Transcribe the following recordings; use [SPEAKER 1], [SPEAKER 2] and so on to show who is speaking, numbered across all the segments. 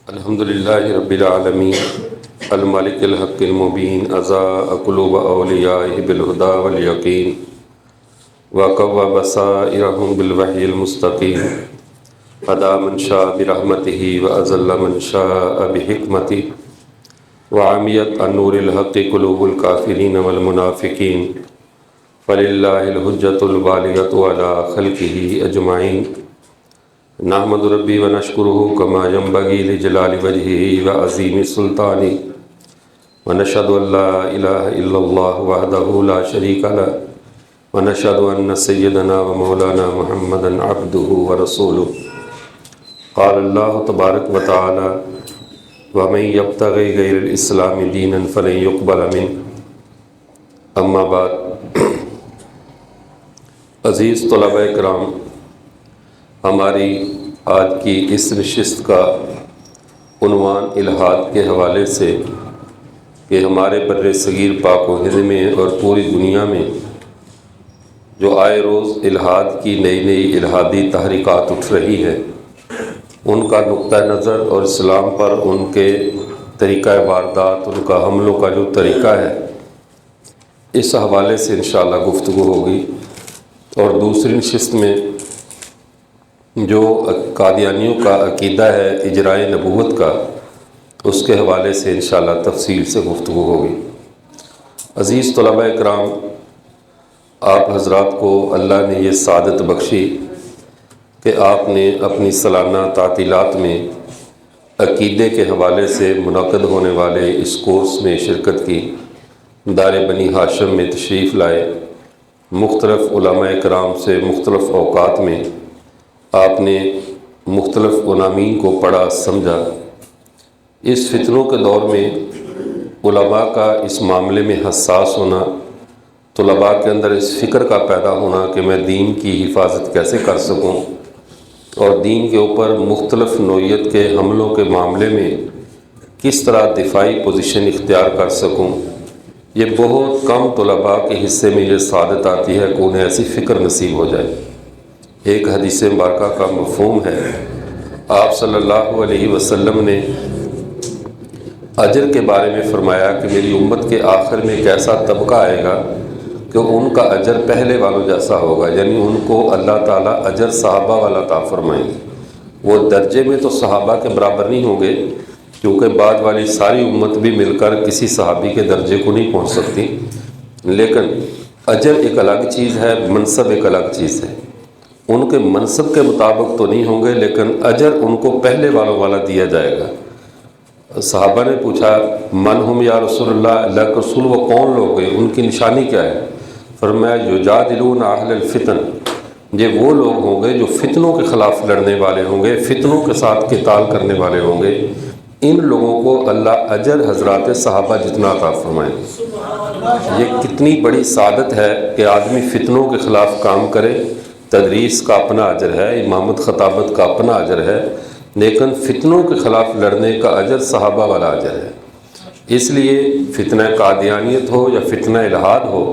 [SPEAKER 1] الحمدللہ رب العالمین المالک الحق المبین ازاء قلوب اولیائہ بالہدی والیقین وقوى بصائرهم بالوحی المستقیم ہدی من شاء برحمتہ واذل من شاء بحکمتہ وعمیت عن نور الحق قلوب الکافرین والمنافقین فللہ الحجۃ البالغۃ علی خلقہ اجمعین نحمد ربی و نشکرہ کما ینبغی لجلال وجہہ و عظیم سلطانہ ونشہد ان لا الہ الا اللہ وحدہ لا شریک لہ ونشہد ان سیدنا و مولانا محمدا عبدہ و رسولہ قال اللہ تبارک و تعالی ومن یبتغی غیر الاسلام دینا فلن یقبل منہ اما بعد عزیز طلباء کرام، ہماری آج کی اس نشست کا عنوان الحاد کے حوالے سے کہ ہمارے بر صغیر پاک و ہند میں اور پوری دنیا میں جو آئے روز الحاد کی نئی نئی الحادی تحریکات اٹھ رہی ہے، ان کا نقطہ نظر اور اسلام پر ان کے طریقہ واردات، ان کا حملوں کا جو طریقہ ہے، اس حوالے سے انشاءاللہ گفتگو ہوگی۔ اور دوسری نشست میں جو قادیانیوں کا عقیدہ ہے اجرائے نبوت کا، اس کے حوالے سے انشاءاللہ تفصیل سے گفتگو ہوگی۔ عزیز طلباء کرام، آپ حضرات کو اللہ نے یہ سعادت بخشی کہ آپ نے اپنی سالانہ تعطیلات میں عقیدے کے حوالے سے منعقد ہونے والے اس کورس میں شرکت کی، دار بنی ہاشم میں تشریف لائے، مختلف علماء کرام سے مختلف اوقات میں آپ نے مختلف عناوین کو پڑھا سمجھا۔ اس فتنوں کے دور میں علماء کا اس معاملے میں حساس ہونا، طلباء کے اندر اس فکر کا پیدا ہونا کہ میں دین کی حفاظت کیسے کر سکوں اور دین کے اوپر مختلف نوعیت کے حملوں کے معاملے میں کس طرح دفاعی پوزیشن اختیار کر سکوں، یہ بہت کم طلباء کے حصے میں یہ سعادت آتی ہے کہ انہیں ایسی فکر نصیب ہو جائے۔ ایک حدیث مبارکہ کا مفہوم ہے، آپ صلی اللہ علیہ وسلم نے اجر کے بارے میں فرمایا کہ میری امت کے آخر میں ایک ایسا طبقہ آئے گا کہ ان کا اجر پہلے والوں جیسا ہوگا، یعنی ان کو اللہ تعالیٰ اجر صحابہ والا عطا فرمائیں گے۔ وہ درجے میں تو صحابہ کے برابر نہیں ہوں گے، کیونکہ بعد والی ساری امت بھی مل کر کسی صحابی کے درجے کو نہیں پہنچ سکتی، لیکن اجر ایک الگ چیز ہے، منصب ایک الگ چیز ہے۔ ان کے منصب کے مطابق تو نہیں ہوں گے، لیکن اجر ان کو پہلے والوں والا دیا جائے گا۔ صحابہ نے پوچھا من ہم یا رسول اللہ، اللہ کے رسول وہ کون لوگ ہیں، ان کی نشانی کیا ہے؟ فرمایا یجادلون اہل الفتن، یہ وہ لوگ ہوں گے جو فتنوں کے خلاف لڑنے والے ہوں گے، فتنوں کے ساتھ قتال کرنے والے ہوں گے۔ ان لوگوں کو اللہ اجر حضرات صحابہ جتنا عطا فرمائے۔ یہ کتنی بڑی سعادت ہے کہ آدمی فتنوں کے خلاف کام کرے۔ تدریس کا اپنا اجر ہے، امامت خطابت کا اپنا اجر ہے، لیکن فتنوں کے خلاف لڑنے کا اجر صحابہ والا اجر ہے۔ اس لیے فتنہ قادیانیت ہو یا فتنہ الحاد ہو،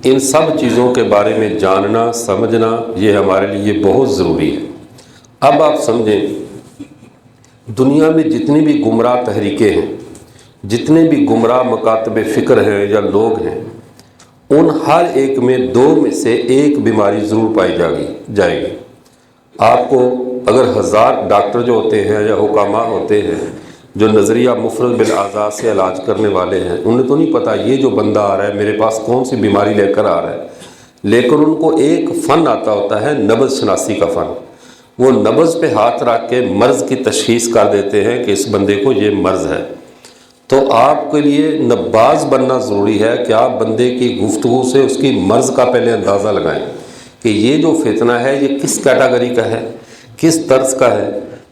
[SPEAKER 1] ان سب چیزوں کے بارے میں جاننا سمجھنا یہ ہمارے لیے بہت ضروری ہے۔ اب آپ سمجھیں، دنیا میں جتنی بھی گمراہ تحریکیں ہیں، جتنے بھی گمراہ مکاتب فکر ہیں یا لوگ ہیں، ان ہر ایک میں دو میں سے ایک بیماری ضرور پائی جائے گی۔ آپ کو اگر 1000 ڈاکٹر جو ہوتے ہیں یا حکامہ ہوتے ہیں جو نظریہ مفرد بالاعضاء سے علاج کرنے والے ہیں، انہیں تو نہیں پتہ یہ جو بندہ آ رہا ہے میرے پاس کون سی بیماری لے کر آ رہا ہے، لیکن ان کو ایک فن آتا ہوتا ہے، نبض شناسی کا فن۔ وہ نبض پہ ہاتھ رکھ کے مرض کی تشخیص کر دیتے ہیں کہ اس بندے کو یہ مرض ہے۔ تو آپ کے لیے نباز بننا ضروری ہے کہ آپ بندے کی گفتگو سے اس کی مرض کا پہلے اندازہ لگائیں کہ یہ جو فتنہ ہے یہ کس کیٹاگری کا ہے، کس طرز کا ہے۔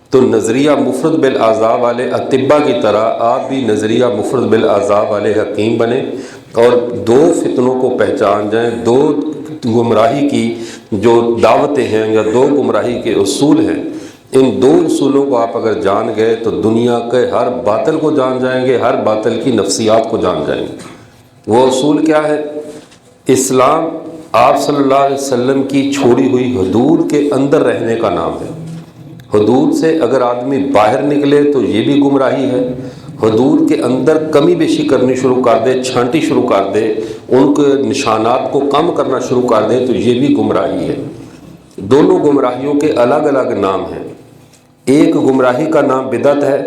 [SPEAKER 1] تو نظریہ مفرد بالاعضاء والے اطباء کی طرح آپ بھی نظریہ مفرد بالاعضاء والے حکیم بنیں اور دو فتنوں کو پہچان جائیں، دو گمراہی کی جو دعوتیں ہیں یا دو گمراہی کے اصول ہیں، ان دو اصولوں کو آپ اگر جان گئے تو دنیا کے ہر باطل کو جان جائیں گے، ہر باطل کی نفسیات کو جان جائیں گے۔ وہ اصول کیا ہے؟ اسلام آپ صلی اللہ علیہ وسلم کی چھوڑی ہوئی حدود کے اندر رہنے کا نام ہے۔ حدود سے اگر آدمی باہر نکلے تو یہ بھی گمراہی ہے، حدود کے اندر کمی بیشی کرنی شروع کر دے، چھانٹی شروع کر دے، ان کے نشانات کو کم کرنا شروع کر دے تو یہ بھی گمراہی ہے۔ دونوں گمراہیوں کے الگ الگ نام ہیں۔ ایک گمراہی کا نام بدعت ہے۔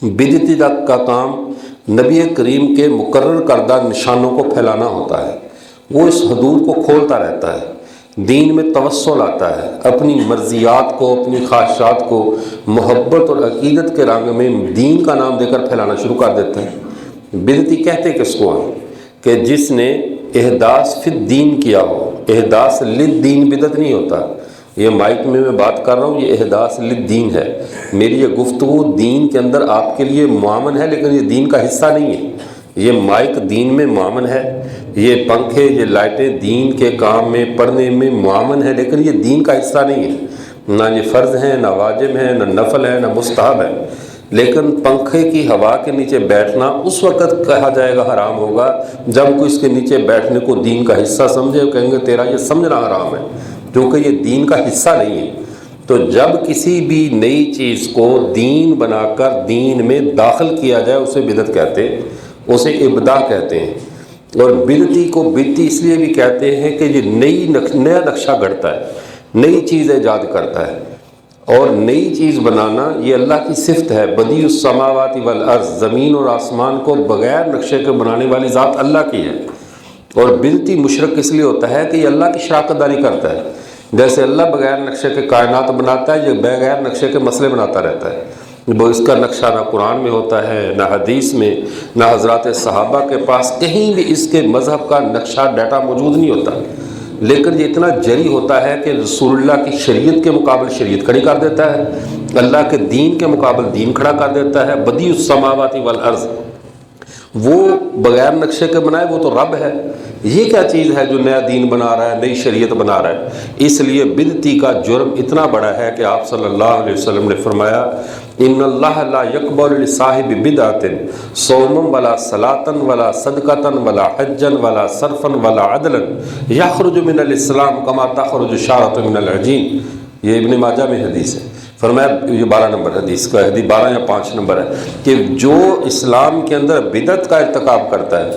[SPEAKER 1] بدعتی کا کام نبی کریم کے مقرر کردہ نشانوں کو پھیلانا ہوتا ہے، وہ اس حدود کو کھولتا رہتا ہے، دین میں توسع لاتا ہے، اپنی مرضیات کو، اپنی خواہشات کو محبت اور عقیدت کے رنگ میں دین کا نام دے کر پھیلانا شروع کر دیتا ہے۔ بدعتی کہتے کس کو ہیں؟ کہ جس نے احداث فی الدین کیا ہو۔ احداث للدین بدعت نہیں ہوتا۔ یہ مائک میں بات کر رہا ہوں، یہ احداث للدین ہے، میری یہ گفتگو دین کے اندر آپ کے لیے معاون ہے، لیکن یہ دین کا حصہ نہیں ہے۔ یہ مائک دین میں معاون ہے، یہ پنکھے، یہ لائٹیں دین کے کام میں پڑھنے میں معاون ہے، لیکن یہ دین کا حصہ نہیں ہے۔ نہ یہ فرض ہیں، نہ واجب ہیں، نہ نفل ہے، نہ مستحب ہے۔ لیکن پنکھے کی ہوا کے نیچے بیٹھنا اس وقت کہا جائے گا حرام ہوگا جب کوئی اس کے نیچے بیٹھنے کو دین کا حصہ سمجھے، اور کہیں گے تیرا یہ سمجھنا حرام ہے، کیونکہ یہ دین کا حصہ نہیں ہے۔ تو جب کسی بھی نئی چیز کو دین بنا کر دین میں داخل کیا جائے اسے بدعت کہتے ہیں، اسے ابداع کہتے ہیں۔ اور بدعتی کو بدعتی اس لیے بھی کہتے ہیں کہ یہ نیا نقشہ گھڑتا ہے، نئی چیز ایجاد کرتا ہے، اور نئی چیز بنانا یہ اللہ کی صفت ہے۔ بدیع السماوات والارض، زمین اور آسمان کو بغیر نقشے کے بنانے والی ذات اللہ کی ہے۔ اور بدعتی مشرک اس لیے ہوتا ہے کہ یہ اللہ کی شراکت داری کرتا ہے۔ جیسے اللہ بغیر نقشے کے کائنات بناتا ہے، یہ بغیر نقشے کے مسئلے بناتا رہتا ہے۔ وہ اس کا نقشہ نہ قرآن میں ہوتا ہے، نہ حدیث میں، نہ حضرات صحابہ کے پاس کہیں بھی اس کے مذہب کا نقشہ ڈیٹا موجود نہیں ہوتا، لیکن یہ اتنا جری ہوتا ہے کہ رسول اللہ کی شریعت کے مقابل شریعت کھڑی کر دیتا ہے، اللہ کے دین کے مقابل دین کھڑا کر دیتا ہے۔ بدیع السماوات والارض، وہ بغیر نقشے کے بنائے، وہ تو رب ہے۔ یہ کیا چیز ہے جو نیا دین بنا رہا ہے، نئی شریعت بنا رہا ہے؟ اس لیے بدعتی کا جرم اتنا بڑا ہے کہ آپ صلی اللہ علیہ وسلم نے فرمایا ان اللہ لا يقبل لصاحب بدعۃ صوما ولا صلاۃ ولا صدقۃ ولا حجا ولا صرفا ولا عدلا یخرج من الاسلام کما تخرج الشعرۃ من العجین۔ یہ ابن ماجہ میں حدیث ہے۔ فرمایا، یہ 12 نمبر حدیث کا، حدیث 12 یا 5 نمبر ہے، کہ جو اسلام کے اندر بدعت کا ارتکاب کرتا ہے،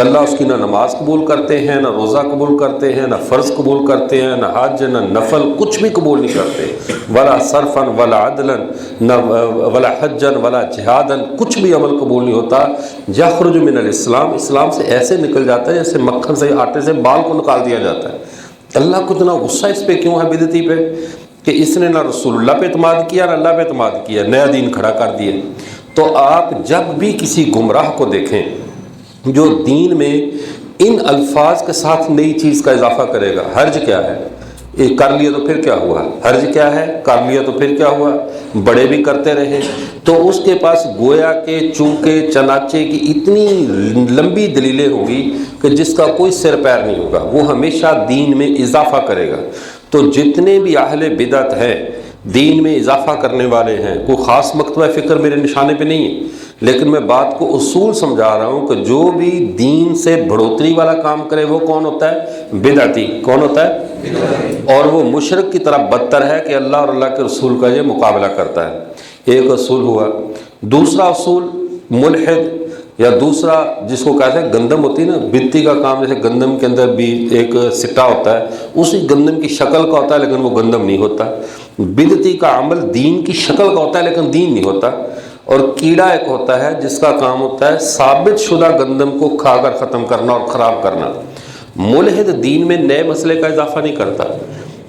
[SPEAKER 1] اللہ اس کی نہ نماز قبول کرتے ہیں، نہ روزہ قبول کرتے ہیں، نہ فرض قبول کرتے ہیں، نہ حج، نہ نفل، کچھ بھی قبول نہیں کرتے، ولا صرفا ولا عدلا، نہ ولا حجا ولا جہادا، کچھ بھی عمل قبول نہیں ہوتا۔ یخرج من الاسلام، اسلام سے ایسے نکل جاتا ہے جیسے مکھن سے آٹے سے بال کو نکال دیا جاتا ہے۔ اللہ کو اتنا غصہ اس پہ کیوں ہے بدعتی پہ؟ کہ اس نے نہ رسول اللہ پہ اعتماد کیا، نہ اللہ پہ اعتماد کیا، نیا دین کھڑا کر دیا۔ تو آپ جب بھی کسی گمراہ کو دیکھیں جو دین میں ان الفاظ کے ساتھ نئی چیز کا اضافہ کرے گا، حرج کیا ہے، یہ کر لیا تو پھر کیا ہوا، حرج کیا ہے، کر لیا تو پھر کیا ہوا، بڑے بھی کرتے رہے، تو اس کے پاس گویا کے چونکے چناچے کی اتنی لمبی دلیلیں ہوں گی کہ جس کا کوئی سر پیر نہیں ہوگا، وہ ہمیشہ دین میں اضافہ کرے گا۔ تو جتنے بھی اہل بدعت ہیں، دین میں اضافہ کرنے والے ہیں، کوئی خاص مکتبہ فکر میرے نشانے پہ نہیں ہے، لیکن میں بات کو اصول سمجھا رہا ہوں کہ جو بھی دین سے بڑھوتری والا کام کرے وہ کون ہوتا ہے؟ بدعتی۔ کون ہوتا ہے؟ اور وہ مشرک کی طرح بدتر ہے کہ اللہ اور اللہ کے رسول کا یہ مقابلہ کرتا ہے۔ ایک اصول ہوا۔ دوسرا اصول ملحد، یا دوسرا جس کو کہتے ہیں گندم ہوتی ہے نا، بدعتی کا کام جیسے گندم کے اندر بھی ایک سٹا ہوتا ہے، اسی گندم کی شکل کا ہوتا ہے لیکن وہ گندم نہیں ہوتا۔ بدعتی کا عمل دین کی شکل کا ہوتا ہے لیکن دین نہیں ہوتا۔ اور کیڑا ایک ہوتا ہے جس کا کام ہوتا ہے ثابت شدہ گندم کو کھا کر ختم کرنا اور خراب کرنا۔ ملحد دین میں نئے مسئلے کا اضافہ نہیں کرتا،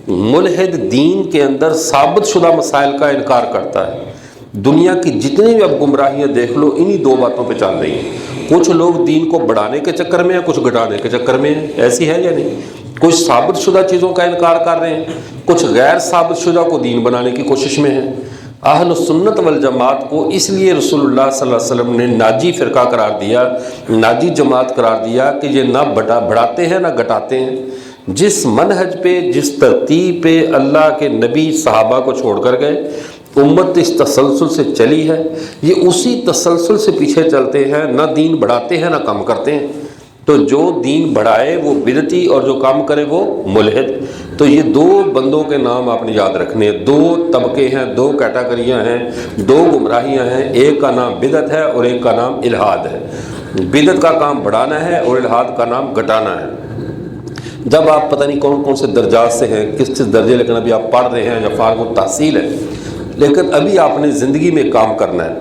[SPEAKER 1] ملحد دین کے اندر ثابت شدہ مسائل کا انکار کرتا ہے۔ دنیا کی جتنی بھی اب گمراہیاں دیکھ لو انہی دو باتوں پہ چل رہی ہیں۔ کچھ لوگ دین کو بڑھانے کے چکر میں ہیں، کچھ گھٹانے کے چکر میں ہیں، ایسی ہے یا نہیں؟ کچھ ثابت شدہ چیزوں کا انکار کر رہے ہیں، کچھ غیر ثابت شدہ کو دین بنانے کی کوشش میں ہیں۔ اہل سنت والجماعت کو اس لیے رسول اللہ صلی اللہ علیہ وسلم نے ناجی فرقہ قرار دیا، ناجی جماعت قرار دیا کہ یہ نہ بڑھاتے ہیں نہ گھٹاتے ہیں۔ جس منہج پہ، جس ترتیب پہ اللہ کے نبی صحابہ کو چھوڑ کر گئے، امت اس تسلسل سے چلی ہے، یہ اسی تسلسل سے پیچھے چلتے ہیں، نہ دین بڑھاتے ہیں نہ کم کرتے ہیں۔ تو جو دین بڑھائے وہ بدعتی اور جو کام کرے وہ ملحد۔ تو یہ دو بندوں کے نام آپ نے یاد رکھنے ہیں، دو طبقے ہیں، دو کیٹاگریاں ہیں، دو گمراہیاں ہیں، ایک کا نام بدعت ہے اور ایک کا نام الحاد ہے۔ بدعت کا کام بڑھانا ہے اور الحاد کا نام گھٹانا ہے۔ جب آپ پتہ نہیں کون کون سے درجات سے ہیں، کس درجے، لیکن ابھی آپ پڑھ رہے ہیں یا فارغ التحصیل ہے، لیکن ابھی آپ نے زندگی میں کام کرنا ہے۔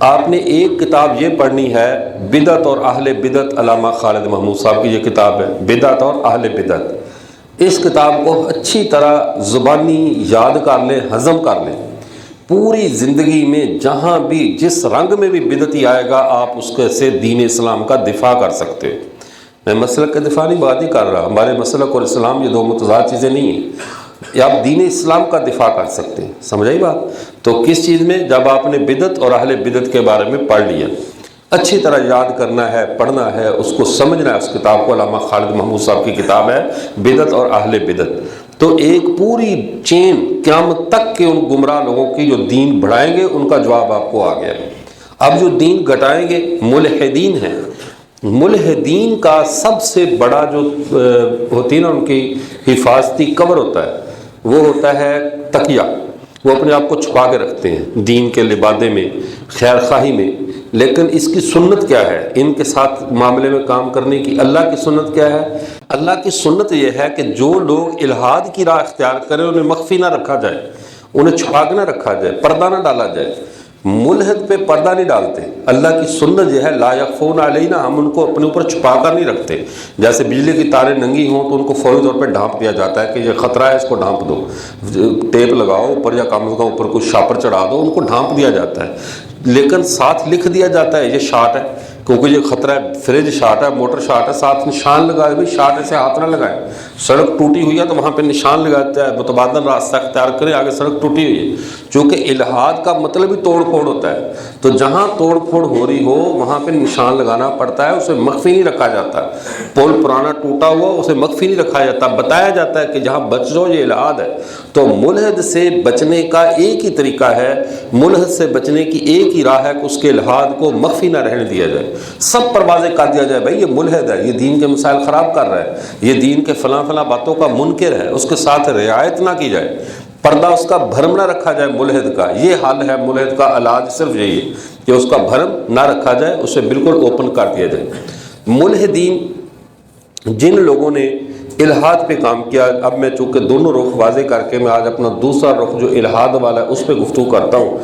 [SPEAKER 1] آپ نے ایک کتاب یہ پڑھنی ہے، بدعت اور اہل بدعت، علامہ خالد محمود صاحب کی یہ کتاب ہے، بدعت اور اہل بدعت۔ اس کتاب کو اچھی طرح زبانی یاد کر لیں، ہضم کر لیں۔ پوری زندگی میں جہاں بھی جس رنگ میں بھی بدعتی آئے گا، آپ اس کے سے دین اسلام کا دفاع کر سکتے ہیں۔ میں مسلک کا دفاع نہیں بات ہی کر رہا، ہمارے مسلک اور اسلام یہ دو متضاد چیزیں نہیں ہیں، آپ دین اسلام کا دفاع کر سکتے ہیں۔ سمجھ آئی بات؟ تو کس چیز میں؟ جب آپ نے بدعت اور اہل بدعت کے بارے میں پڑھ لیا، اچھی طرح یاد کرنا ہے، پڑھنا ہے، اس کو سمجھنا ہے۔ اس کتاب کو علامہ خالد محمود صاحب کی کتاب ہے بدعت اور اہل بدعت۔ تو ایک پوری چین قیامت تک کے ان گمراہ لوگوں کی جو دین بڑھائیں گے، ان کا جواب آپ کو آ گیا۔ اب جو دین گھٹائیں گے ملحدین ہیں۔ ملحدین کا سب سے بڑا جو ہوتی ہے نا ان کی حفاظتی کور ہوتا ہے، وہ ہوتا ہے تقیہ۔ وہ اپنے آپ کو چھپا کے رکھتے ہیں دین کے لبادے میں، خیر خواہی میں۔ لیکن اس کی سنت کیا ہے ان کے ساتھ معاملے میں کام کرنے کی؟ اللہ کی سنت کیا ہے؟ اللہ کی سنت یہ ہے کہ جو لوگ الحاد کی راہ اختیار کریں انہیں مخفی نہ رکھا جائے، انہیں چھپا کے نہ رکھا جائے، پردہ نہ ڈالا جائے۔ ملحد پہ پردہ نہیں ڈالتے۔ اللہ کی سنت یہ ہے لا یخفون علینا، ہم ان کو اپنے اوپر چھپا کر نہیں رکھتے۔ جیسے بجلی کی تاریں ننگی ہوں تو ان کو فوری طور پہ ڈھانپ دیا جاتا ہے کہ یہ خطرہ ہے، اس کو ڈھانپ دو، ٹیپ لگاؤ اوپر یا کم از کم اوپر کوئی شاپر چڑھا دو، ان کو ڈھانپ دیا جاتا ہے۔ لیکن ساتھ لکھ دیا جاتا ہے یہ شارٹ ہے، کیونکہ یہ خطرہ ہے، فریج شارٹ ہے، موٹر شارٹ ہے، ساتھ نشان لگائے بھی شارٹ ایسے ہاتھ نہ لگائے۔ سڑک ٹوٹی ہوئی ہے تو وہاں پہ نشان لگاتا ہے، متبادل راستہ اختیار کریں، آگے سڑک ٹوٹی ہوئی ہے۔ چونکہ الحاد کا مطلب ہی توڑ پھوڑ ہوتا ہے، تو جہاں توڑ پھوڑ ہو رہی ہو وہاں پہ نشان لگانا پڑتا ہے، اسے مخفی نہیں رکھا جاتا۔ پول پرانا ٹوٹا ہوا اسے مخفی نہیں رکھا جاتا، بتایا جاتا ہے کہ جہاں بچ جاؤ یہ الحاد ہے۔ تو ملحد سے بچنے کا ایک ہی طریقہ ہے، ملحد سے بچنے کی ایک ہی راہ ہے کہ اس کے الحاد کو مخفی نہ رہنے دیا جائے، سب پر واضح کر دیا جائے بھائی یہ ملحد ہے، یہ دین کے مسائل خراب کر رہا ہے، یہ دین کے فلاں فلاں باتوں کا منکر ہے، اس کے ساتھ رعایت نہ کی جائے، پردہ اس کا بھرم نہ رکھا جائے ملحد کا۔ یہ حل ہے ملحد کا، علاج صرف یہی ہے کہ اس کا بھرم نہ رکھا جائے، اسے بالکل اوپن کر دیا جائے۔ ملحدین جن لوگوں نے الحاد پہ کام کیا، اب میں چونکہ دونوں رخ واضح کر کے میں آج اپنا دوسرا رخ جو الحاد والا ہے اس پہ گفتگو کرتا ہوں۔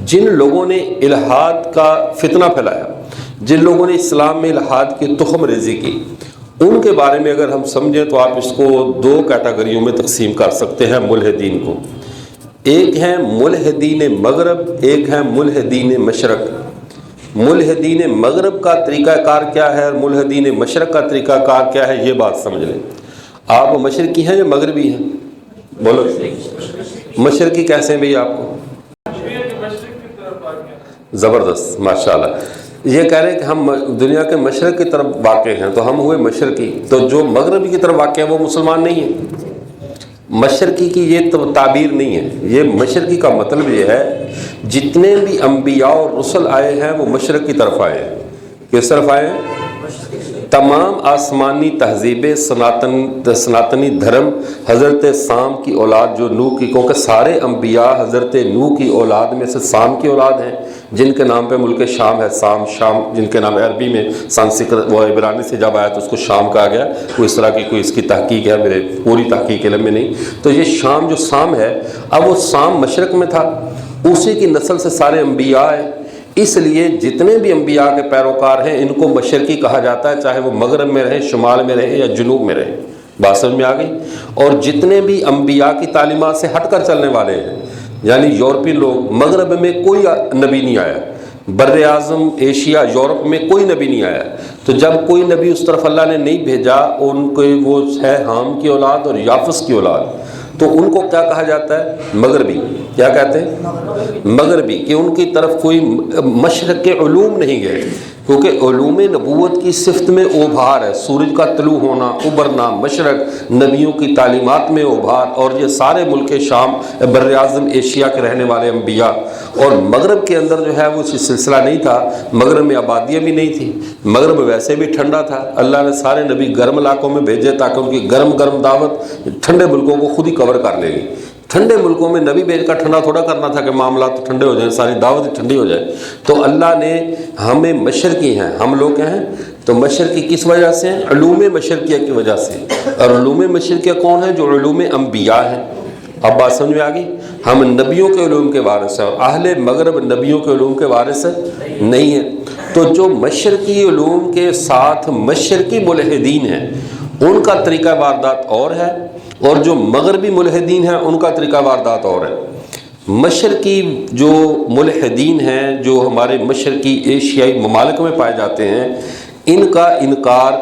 [SPEAKER 1] جن لوگوں نے الحاد کا فتنہ پھیلایا، جن لوگوں نے اسلام میں الحاد کی تخم ریزی کی، ان کے بارے میں اگر ہم سمجھیں تو آپ اس کو دو کیٹاگریوں میں تقسیم کر سکتے ہیں ملحدین کو۔ ایک ہیں ملحدین مغرب، ایک ہیں ملحدین مشرق۔ ملحدین مغرب کا طریقہ کار کیا ہے اور ملحدین مشرق کا طریقہ کار کیا ہے، یہ بات سمجھ لیں۔ آپ مشرقی ہیں یا مغربی ہیں؟ بولو مشرقی کیسے ہیں بھئی آپ کو؟ زبردست، ماشاءاللہ۔ یہ کہہ رہے ہیں کہ ہم دنیا کے مشرق کی طرف واقع ہیں تو ہم ہوئے مشرقی، تو جو مغربی کی طرف واقع ہیں وہ مسلمان نہیں ہیں۔ مشرقی کی یہ تعبیر نہیں ہے، یہ مشرقی کا مطلب یہ ہے جتنے بھی انبیاء اور رسل آئے ہیں وہ مشرق کی طرف آئے ہیں۔ کس طرف آئے ہیں؟ تمام آسمانی تہذیبیں، سناتنی دھرم، حضرت سام کی اولاد جو نوح کی، کیونکہ سارے انبیاء حضرت نوح کی اولاد میں سے سام کی اولاد ہیں، جن کے نام پہ ملک شام ہے، شام جن کے نام عربی میں سنسکرت وہ عبرانی سے جب آیا تو اس کو شام کہا گیا۔ کوئی اس طرح کی کوئی اس کی تحقیق ہے، میرے پوری تحقیق علم میں نہیں۔ تو یہ شام جو سام ہے، اب وہ سام مشرق میں تھا، اسی کی نسل سے سارے انبیاء ہیں، اس لیے جتنے بھی انبیاء کے پیروکار ہیں ان کو مشرقی کہا جاتا ہے، چاہے وہ مغرب میں رہیں، شمال میں رہیں یا جنوب میں رہیں۔ بات سمجھ میں آ گئی؟ اور جتنے بھی انبیاء کی تعلیمات سے ہٹ کر چلنے والے ہیں، یعنی یورپی لوگ، مغرب میں کوئی نبی نہیں آیا، بر اعظم ایشیا یورپ میں کوئی نبی نہیں آیا، تو جب کوئی نبی اس طرف اللہ نے نہیں بھیجا، ان کو وہ ہے حام کی اولاد اور یافس کی اولاد، تو ان کو کیا کہا جاتا ہے؟ مغربی۔ کیا کہتے ہیں؟ مغربی، کہ ان کی طرف کوئی مشرق کے علوم نہیں گئے، کیونکہ علوم نبوت کی صفت میں ابھار ہے، سورج کا طلوع ہونا، ابھرنا، مشرق، نبیوں کی تعلیمات میں ابھار، اور یہ سارے ملک شام، بر اعظم ایشیا کے رہنے والے انبیاء، اور مغرب کے اندر جو ہے وہ سلسلہ نہیں تھا، مغرب میں آبادیاں بھی نہیں تھیں، مغرب ویسے بھی ٹھنڈا تھا، اللہ نے سارے نبی گرم علاقوں میں بھیجے تاکہ ان کی گرم گرم دعوت ٹھنڈے ملکوں کو خود ہی کور کر لے گی۔ ٹھنڈے ملکوں میں نبی بھیج کر ٹھنڈا تھوڑا کرنا تھا کہ معاملات ٹھنڈے ہو جائیں، ساری دعوت ٹھنڈی ہو جائے۔ تو اللہ نے ہمیں مشرقی ہیں، ہم لوگ کیا ہیں؟ تو مشرقی کس وجہ سے ہیں؟ علوم مشرقیہ کی وجہ سے، اور علوم مشرقیہ کون ہے؟ جو علوم انبیاء ہیں۔ اب بات سمجھ میں آ گئی؟ ہم نبیوں کے علوم کے وارث ہیں، اور اہل مغرب نبیوں کے علوم کے وارث نہیں ہیں۔ تو جو مشرقی علوم کے ساتھ مشرقی ملحدین ہیں ان کا طریقہ واردات اور ہے، اور جو مغربی ملحدین ہیں ان کا طریقہ واردات اور ہے۔ مشرقی جو ملحدین ہیں، جو ہمارے مشرقی ایشیائی ممالک میں پائے جاتے ہیں، ان کا انکار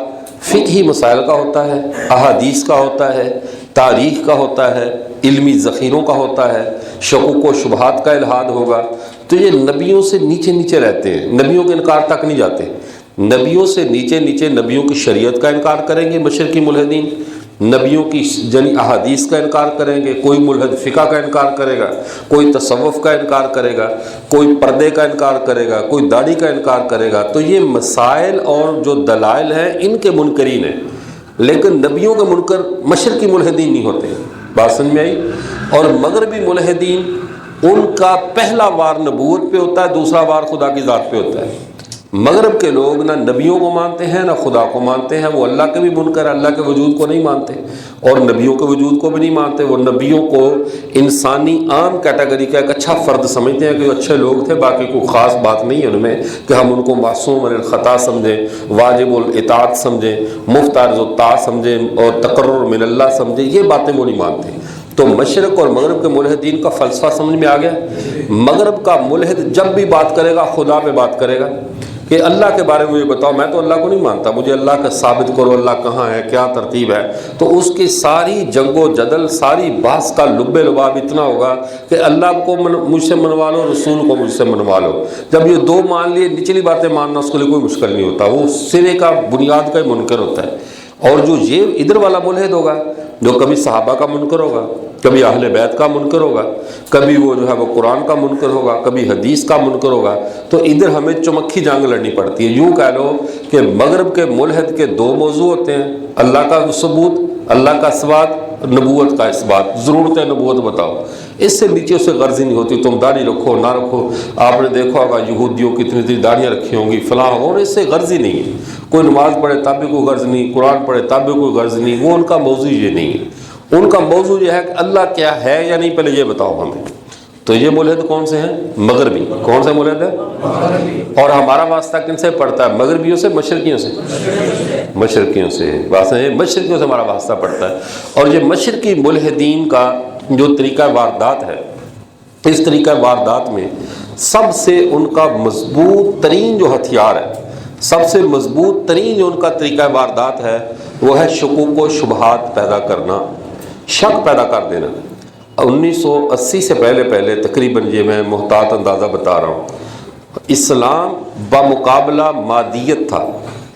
[SPEAKER 1] فقہی مسائل کا ہوتا ہے، احادیث کا ہوتا ہے، تاریخ کا ہوتا ہے، علمی ذخیروں کا ہوتا ہے، شکوک و شبہات کا الحاد ہوگا۔ تو یہ نبیوں سے نیچے نیچے رہتے ہیں، نبیوں کے انکار تک نہیں جاتے، نبیوں سے نیچے نیچے نبیوں کی شریعت کا انکار کریں گے مشرقی ملحدین، نبیوں کی احادیث کا انکار کریں گے، کوئی ملحد فقہ کا انکار کرے گا، کوئی تصوف کا انکار کرے گا، کوئی پردے کا انکار کرے گا، کوئی داڑھی کا انکار کرے گا۔ تو یہ مسائل اور جو دلائل ہیں ان کے منکرین ہیں، لیکن نبیوں کے منکر مشرقی ملحدین نہیں ہوتے۔ بات سمجھ میں آئی؟ اور مغربی ملحدین ان کا پہلا وار نبوت پہ ہوتا ہے، دوسرا وار خدا کی ذات پہ ہوتا ہے۔ مغرب کے لوگ نہ نبیوں کو مانتے ہیں نہ خدا کو مانتے ہیں، وہ اللہ کے بھی منکر، اللہ کے وجود کو نہیں مانتے اور نبیوں کے وجود کو بھی نہیں مانتے۔ وہ نبیوں کو انسانی عام کیٹیگری کا ایک اچھا فرد سمجھتے ہیں کہ وہ اچھے لوگ تھے، باقی کوئی خاص بات نہیں ہے ان میں کہ ہم ان کو معصوم عن الخطا سمجھیں، واجب الاطاعت سمجھیں، مفترض الطاعت سمجھیں اور تقرر من اللہ سمجھیں، یہ باتیں وہ نہیں مانتے۔ تو مشرق اور مغرب کے ملحدین کا فلسفہ سمجھ میں آ گیا۔ مغرب کا ملحد جب بھی بات کرے گا خدا پہ بات کرے گا کہ اللہ کے بارے میں مجھے بتاؤ، میں تو اللہ کو نہیں مانتا، مجھے اللہ کا ثابت کرو، اللہ کہاں ہے، کیا ترتیب ہے۔ تو اس کی ساری جنگ و جدل، ساری بحث کا لب لباب اتنا ہوگا کہ اللہ کو مجھ سے منوا لو، رسول کو مجھ سے منوا لو۔ جب یہ دو مان لیے، نچلی باتیں ماننا اس کے لیے کوئی مشکل نہیں ہوتا، وہ سرے کا بنیاد کا ہی منکر ہوتا ہے۔ اور جو یہ ادھر والا ملحد ہوگا جو کبھی صحابہ کا منکر ہوگا، کبھی اہل بیت کا منکر ہوگا، کبھی وہ جو ہے وہ قرآن کا منکر ہوگا، کبھی حدیث کا منکر ہوگا، تو ادھر ہمیں چمکھی جنگ لڑنی پڑتی ہے۔ یوں کہہ لو کہ مغرب کے ملحد کے دو موضوع ہوتے ہیں، اللہ کا ثبوت، اللہ کا اثبات، نبوت کا اثبات، ضرورت نبوت بتاؤ۔ اس سے نیچے اسے غرض ہی نہیں ہوتی، تم داڑھی رکھو نہ رکھو۔ آپ نے دیکھا ہوگا یہودیوں کی اتنی داڑھیاں رکھی ہوں گی فلاں، اور اس سے غرض ہی نہیں ہے۔ کوئی نماز پڑھے تب بھی کوئی غرض نہیں، قرآن پڑھے تب بھی کوئی غرض نہیں، وہ ان کا موضوع یہ نہیں ہے۔ ان کا موضوع یہ ہے کہ اللہ کیا ہے یا نہیں، پہلے یہ بتاؤ ہمیں۔ تو یہ ملحد کون سے ہیں؟ مغربی۔ کون سے ملحد ہے؟ اور ہمارا واسطہ کن سے پڑتا ہے؟ مغربیوں سے، مشرقیوں سے؟ مشرقیوں سے واسطہ ہے، مشرقیوں سے ہمارا واسطہ پڑتا ہے۔ اور یہ مشرقی ملحدین کا جو طریقہ واردات ہے، اس طریقہ واردات میں سب سے ان کا مضبوط ترین جو ہتھیار ہے، سب سے مضبوط ترین جو ان کا طریقہ واردات ہے، وہ ہے شکوک و شبہات پیدا کرنا، شک پیدا کر دینا۔ 1980 سے پہلے تقریباً، یہ میں محتاط اندازہ بتا رہا ہوں، اسلام بمقابلہ مادیت تھا۔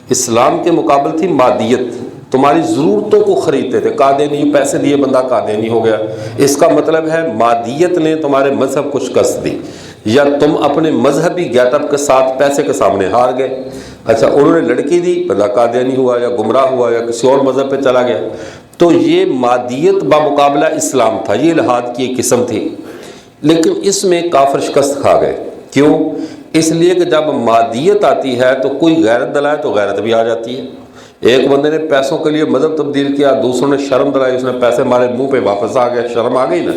[SPEAKER 1] اسلام کے مقابل تھی مادیت، تمہاری ضرورتوں کو خریدتے تھے۔ قادیانی، پیسے دیے بندہ قادیانی ہو گیا، اس کا مطلب ہے مادیت نے تمہارے مذہب کو شکست دی، یا تم اپنے مذہبی گیٹ اپ کے ساتھ پیسے کے سامنے ہار گئے۔ اچھا، انہوں نے لڑکی دی، بندہ قادیانی ہوا یا گمراہ ہوا یا کسی اور مذہب پہ چلا گیا۔ تو یہ مادیت بمقابلہ اسلام تھا، یہ الحاد کی ایک قسم تھی۔ لیکن اس میں کافر شکست کھا گئے۔ کیوں؟ اس لیے کہ جب مادیت آتی ہے تو کوئی غیرت دلائے تو غیرت بھی آ جاتی ہے۔ ایک بندے نے پیسوں کے لیے مذہب تبدیل کیا، دوسروں نے شرم دلائی، اس نے پیسے مارے، منہ پہ واپس آ گیا، شرم آ گئی نا۔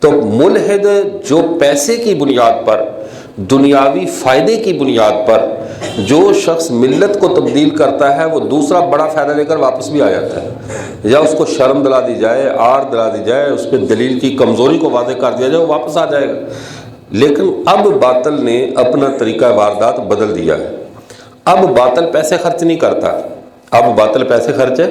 [SPEAKER 1] تو ملحد جو پیسے کی بنیاد پر، دنیاوی فائدے کی بنیاد پر جو شخص ملت کو تبدیل کرتا ہے، وہ دوسرا بڑا فائدہ لے کر واپس بھی آ جاتا ہے، یا اس کو شرم دلا دی جائے، آر دلا دی جائے، اس پہ دلیل کی کمزوری کو واضح کر دیا جائے، وہ واپس آ جائے گا۔ لیکن اب باطل نے اپنا طریقہ واردات بدل دیا ہے۔ اب باطل پیسے خرچ نہیں کرتا، اب باطل پیسے خرچ ہے۔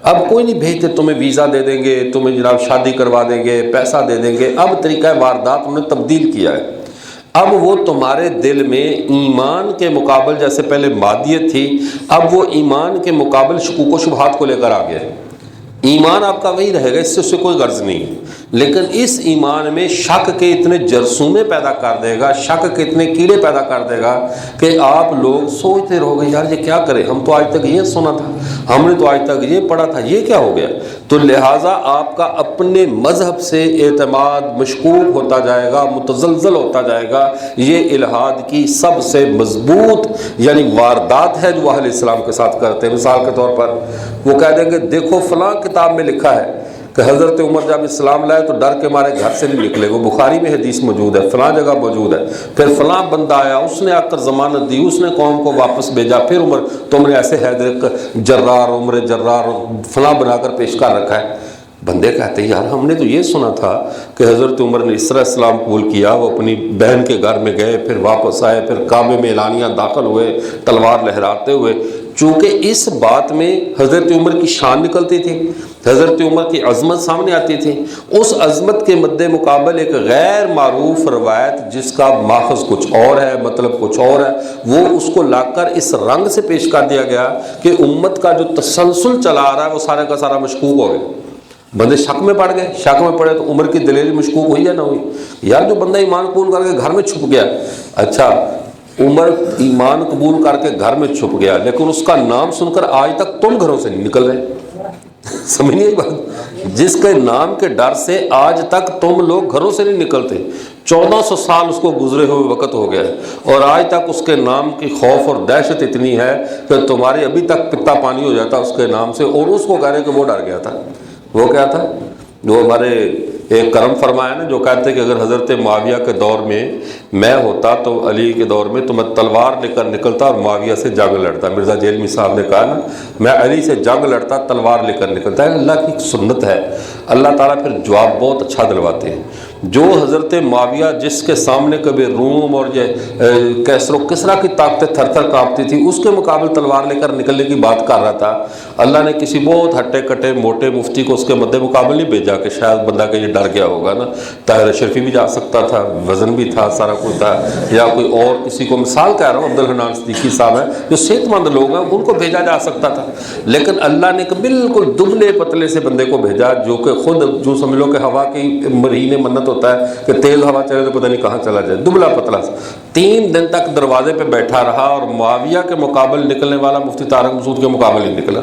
[SPEAKER 1] اب کوئی نہیں بھیجتے، تمہیں ویزا دے دیں گے، تمہیں جناب شادی کروا دیں گے، پیسہ دے دیں گے۔ اب طریقہ واردات انہوں نے تبدیل کیا ہے۔ اب وہ تمہارے دل میں ایمان کے مقابل، جیسے پہلے مادیت تھی، اب وہ ایمان کے مقابل شکوک و شبہات کو لے کر آ گیا ہے۔ ایمان آپ کا وہی رہے گا، اس سے کوئی غرض نہیں، لیکن اس ایمان میں شک کے اتنے جرثومے پیدا کر دے گا، شک کے اتنے کیڑے پیدا کر دے گا کہ آپ لوگ سوچتے رہو گے یار یہ کیا کرے، ہم تو آج تک یہ سنا تھا، ہم نے تو آج تک یہ پڑھا تھا، یہ کیا ہو گیا؟ تو لہٰذا آپ کا اپنے مذہب سے اعتماد مشکوک ہوتا جائے گا، متزلزل ہوتا جائے گا۔ یہ الحاد کی سب سے مضبوط یعنی واردات ہے جو اہل اسلام کے ساتھ کرتے ہیں۔ مثال کے طور پر وہ کہہ دیں گے دیکھو فلاں کتاب میں لکھا ہے کہ حضرت عمر جب اسلام لائے تو ڈر کے مارے گھر سے نہیں نکلے، وہ بخاری میں حدیث موجود ہے، فلاں جگہ موجود ہے۔ پھر فلاں بندہ آیا، اس نے آ کر ضمانت دی، اس نے قوم کو واپس بھیجا، پھر عمر تم نے ایسے حیدر جرار عمر جرار فلاں بنا کر پیش کر رکھا ہے۔ بندے کہتے ہیں یار ہم نے تو یہ سنا تھا کہ حضرت عمر نے اس طرح اسلام قبول کیا، وہ اپنی بہن کے گھر میں گئے، پھر واپس آئے، پھر کعبے میں اعلانیہ داخل ہوئے تلوار لہراتے ہوئے۔ چونکہ اس بات میں حضرت عمر کی شان نکلتی تھی، حضرت عمر کی عظمت سامنے آتی تھی، اس عظمت کے مد مقابل ایک غیر معروف روایت جس کا ماخذ کچھ اور ہے، مطلب کچھ اور ہے، وہ اس کو لا کر اس رنگ سے پیش کر دیا گیا کہ امت کا جو تسلسل چلا آ رہا ہے وہ سارا کا سارا مشکوک ہو گیا۔ بندے شک میں پڑ گئے، شک میں پڑے تو عمر کی دلیل مشکوک ہوئی یا نہ ہوئی؟ یار جو بندہ ایمان قبول کر کے گھر میں چھپ گیا، اچھا عمر ایمان قبول کر کے گھر میں چھپ گیا، لیکن اس کا نام سن کر آج تک تم گھروں سے نہیں نکل رہے، سمجھنی بات؟ جس کے نام کے ڈر سے آج تک تم لوگ گھروں سے نہیں نکلتے، 1400 سال اس کو گزرے ہوئے وقت ہو گیا ہے، اور آج تک اس کے نام کی خوف اور دہشت اتنی ہے کہ تمہارے ابھی تک پتا پانی ہو جاتا اس کے نام سے، اور اس کو کہہ رہے کہ وہ ڈر گیا تھا۔ وہ کیا تھا جو ہمارے ایک کرم فرمایا نا، جو کہتے کہ اگر حضرت معاویہ کے دور میں ہوتا تو علی کے دور میں تو میں تلوار لے کر نکلتا اور معاویہ سے جنگ لڑتا۔ مرزا جیلمی صاحب نے کہا نا میں علی سے جنگ لڑتا تلوار لے کر نکلتا ہے۔ اللہ کی سنت ہے، اللہ تعالیٰ پھر جواب بہت اچھا دلواتے ہیں۔ جو حضرت معاویہ جس کے سامنے کبھی روم اور یہ کیسر و کسرا کی طاقتیں تھر تھر کانپتی تھی، اس کے مقابل تلوار لے کر نکلنے کی بات کر رہا تھا، اللہ نے کسی بہت ہٹے کٹے موٹے مفتی کو اس کے مد مقابل نہیں بھیجا کہ شاید بندہ کہ یہ ڈر گیا ہوگا نا، طاہر اشرفی بھی جا سکتا تھا، وزن بھی تھا، سارا کچھ تھا، یا کوئی اور کسی کو، مثال کہہ رہا ہوں عبدالحنان صدیقی صاحب ہیں جو صحت مند لوگ ہیں، ان کو بھیجا جا سکتا تھا، لیکن اللہ نے بالکل دبلے پتلے سے بندے کو بھیجا جو کہ خود جو سمجھ لو کہ ہوا کی مرہین منت ہوتا ہے کہ تیز ہوا چلے تو پتہ نہیں کہاں چلا جائے، دبلا پتلا سا 3 دن تک دروازے پہ بیٹھا رہا، اور معاویہ کے مقابل نکلنے والا مفتی طارق مسعود کے مقابل ہی نکلا۔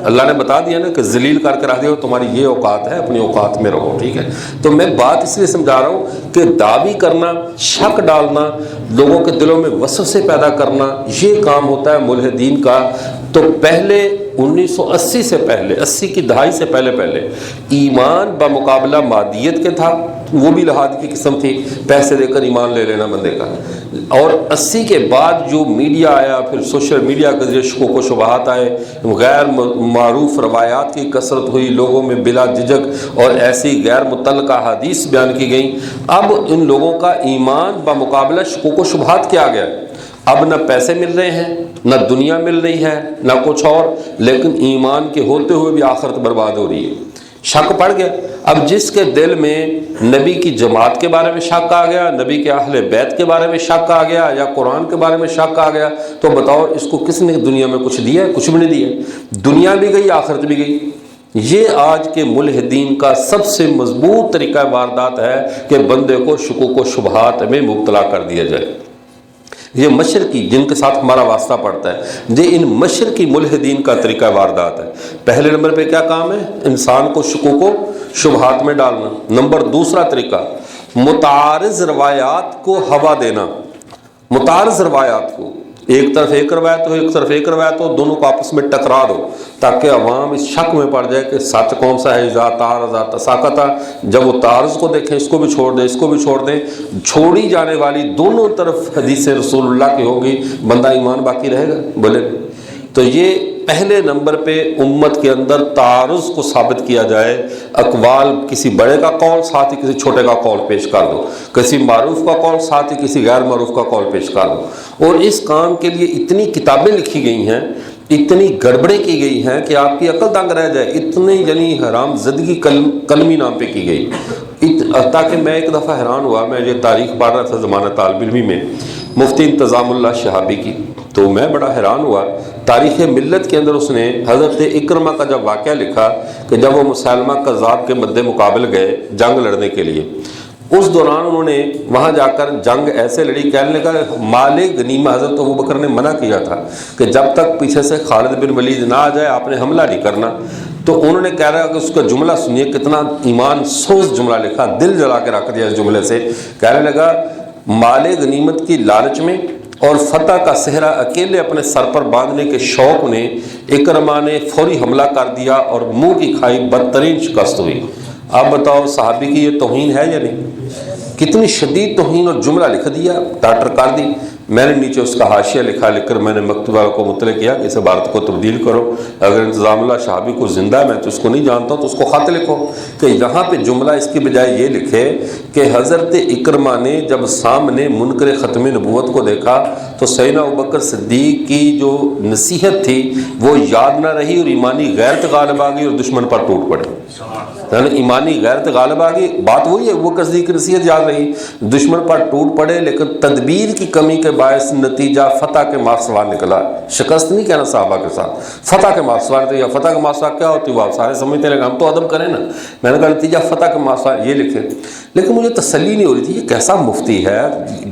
[SPEAKER 1] اللہ نے بتا دیا نا کہ ذلیل کر کے رکھ دیا تمہاری یہ اوقات ہے، اپنی اوقات میں رہو، ٹھیک ہے؟ تو میں بات اس لیے سمجھا رہا ہوں کہ دعوی کرنا، شک ڈالنا، لوگوں کے دلوں میں وسوسے پیدا کرنا، یہ کام ہوتا ہے ملحدین کا۔ تو پہلے 1980 سے پہلے، 80 کی دہائی سے پہلے ایمان بمقابلہ مادیت کے تھا، وہ بھی الحاد کی قسم تھی، پیسے دے کر ایمان لے لینا بندے کا۔ اور 80 کے بعد جو میڈیا آیا، پھر سوشل میڈیا کے ذریعے شکوک و شبہات آئے، غیر معروف روایات کی کثرت ہوئی، لوگوں میں بلا جھجک اور ایسی غیر متعلقہ حدیث بیان کی گئیں۔ اب ان لوگوں کا ایمان بمقابلہ شکوک و شبہات کیا گیا؟ اب نہ پیسے مل رہے ہیں، نہ دنیا مل رہی ہے، نہ کچھ اور، لیکن ایمان کے ہوتے ہوئے بھی آخرت برباد ہو رہی ہے۔ شک پڑ گیا۔ اب جس کے دل میں نبی کی جماعت کے بارے میں شک آ گیا، نبی کے اہل بیت کے بارے میں شک آ گیا، یا قرآن کے بارے میں شک آ گیا، تو بتاؤ اس کو کس نے دنیا میں کچھ دیا ہے؟ کچھ بھی نہیں دیا، دنیا بھی گئی، آخرت بھی گئی۔ یہ آج کے ملحدین کا سب سے مضبوط طریقہ واردات ہے کہ بندے کو شکوک و شبہات میں مبتلا کر دیا جائے۔ یہ مشرقی جن کے ساتھ ہمارا واسطہ پڑتا ہے، یہ ان مشرقی ملحدین کا طریقہ واردات ہے۔ پہلے نمبر پہ کیا کام ہے؟ انسان کو شکوک و شبہات میں ڈالنا۔ نمبر دوسرا طریقہ، متعارض روایات کو ہوا دینا۔ متعارض روایات کو، ایک طرف ایک روایت ہو، ایک طرف ایک روایت ہو، دونوں کو آپس میں ٹکرا دو تاکہ عوام اس شک میں پڑ جائے کہ سچ کون سا ہے۔ اذا تعارض تساقط، جب وہ تعارض کو دیکھیں، اس کو بھی چھوڑ دیں، اس کو بھی چھوڑ دیں، چھوڑی جانے والی دونوں طرف حدیث رسول اللہ کی ہوگی، بندہ ایمان باقی رہے گا؟ بولے تو یہ پہلے نمبر پہ امت کے اندر تعارض کو ثابت کیا جائے۔ اقوال، کسی بڑے کا قول ساتھ ہی کسی چھوٹے کا قول پیش کر دو، کسی معروف کا قول ساتھ ہی کسی غیر معروف کا قول پیش کر دو۔ اور اس کام کے لیے اتنی کتابیں لکھی گئی ہیں اتنی گڑبڑیں کی گئی ہیں کہ آپ کی عقل دنگ رہ جائے، اتنی یعنی حرام زدگی کلمی نام پہ کی گئی. تاکہ میں ایک دفعہ حیران ہوا، میں یہ تاریخ پڑھ رہا تھا زمانہ طالب علمی میں مفتی انتظام اللہ شہابی کی، تو میں بڑا حیران ہوا. تاریخ ملت کے اندر اس نے حضرت اکرمہ کا جب واقعہ لکھا کہ جب وہ مسیلمہ کذاب کے مد مقابل گئے جنگ لڑنے کے لیے، اس دوران انہوں نے وہاں جا کر جنگ ایسے لڑی، کہنے لگا مال غنیمت حضرت ابوبکر نے منع کیا تھا کہ جب تک پیچھے سے خالد بن ولید نہ آ جائے آپ نے حملہ نہیں کرنا. تو انہوں نے کہہ رہا کہ اس کا جملہ سنیے، کتنا ایمان سوز جملہ لکھا، دل جلا کے رکھ دیا اس جملے سے. کہنے لگا مال غنیمت کی لالچ میں اور فتح کا صحرا اکیلے اپنے سر پر باندھنے کے شوق نے اکرمہ نے فوری حملہ کر دیا اور منہ کی کھائی بدترین شکست ہوئی. آپ بتاؤ صحابی کی یہ توہین ہے یا نہیں؟ کتنی شدید توہین، اور جملہ لکھ دیا، ٹاٹر کر دی. میں نے نیچے اس کا حاشیہ لکھ کر میں نے مکتوب والوں کو مطلع کیا کہ اس عبارت کو تبدیل کرو، اگر انتظام اللہ شہابی کو زندہ ہے، میں تو اس کو نہیں جانتا ہوں، تو اس کو خط لکھو کہ یہاں پہ جملہ اس کی بجائے یہ لکھے کہ حضرت اکرمہ نے جب سامنے منکر ختم نبوت کو دیکھا تو سیدنا ابوبکر صدیق کی جو نصیحت تھی وہ یاد نہ رہی، اور ایمانی غیرت غالب آ گئی اور دشمن پر ٹوٹ پڑے. یعنی ایمانی غیرت غالب آ گئی، بات وہی ہے، وہ صدیق کی نصیحت یاد رہی، دشمن پر ٹوٹ پڑے، لیکن تدبیر کی کمی کے باعث نتیجہ فتح کے مارسوار نکلا. شکست نہیں کہنا صحابہ کے ساتھ، فتح کے مارسوار تھے. یا فتح کے مارسوار کیا ہوتی ہے وہ آپ سارے سمجھتے ہیں، ہم تو ادب کریں نا. میں نے کہا نتیجہ فتح کے مارسوار یہ لکھے، لیکن مجھے تسلی نہیں ہو رہی تھی یہ کیسا مفتی ہے،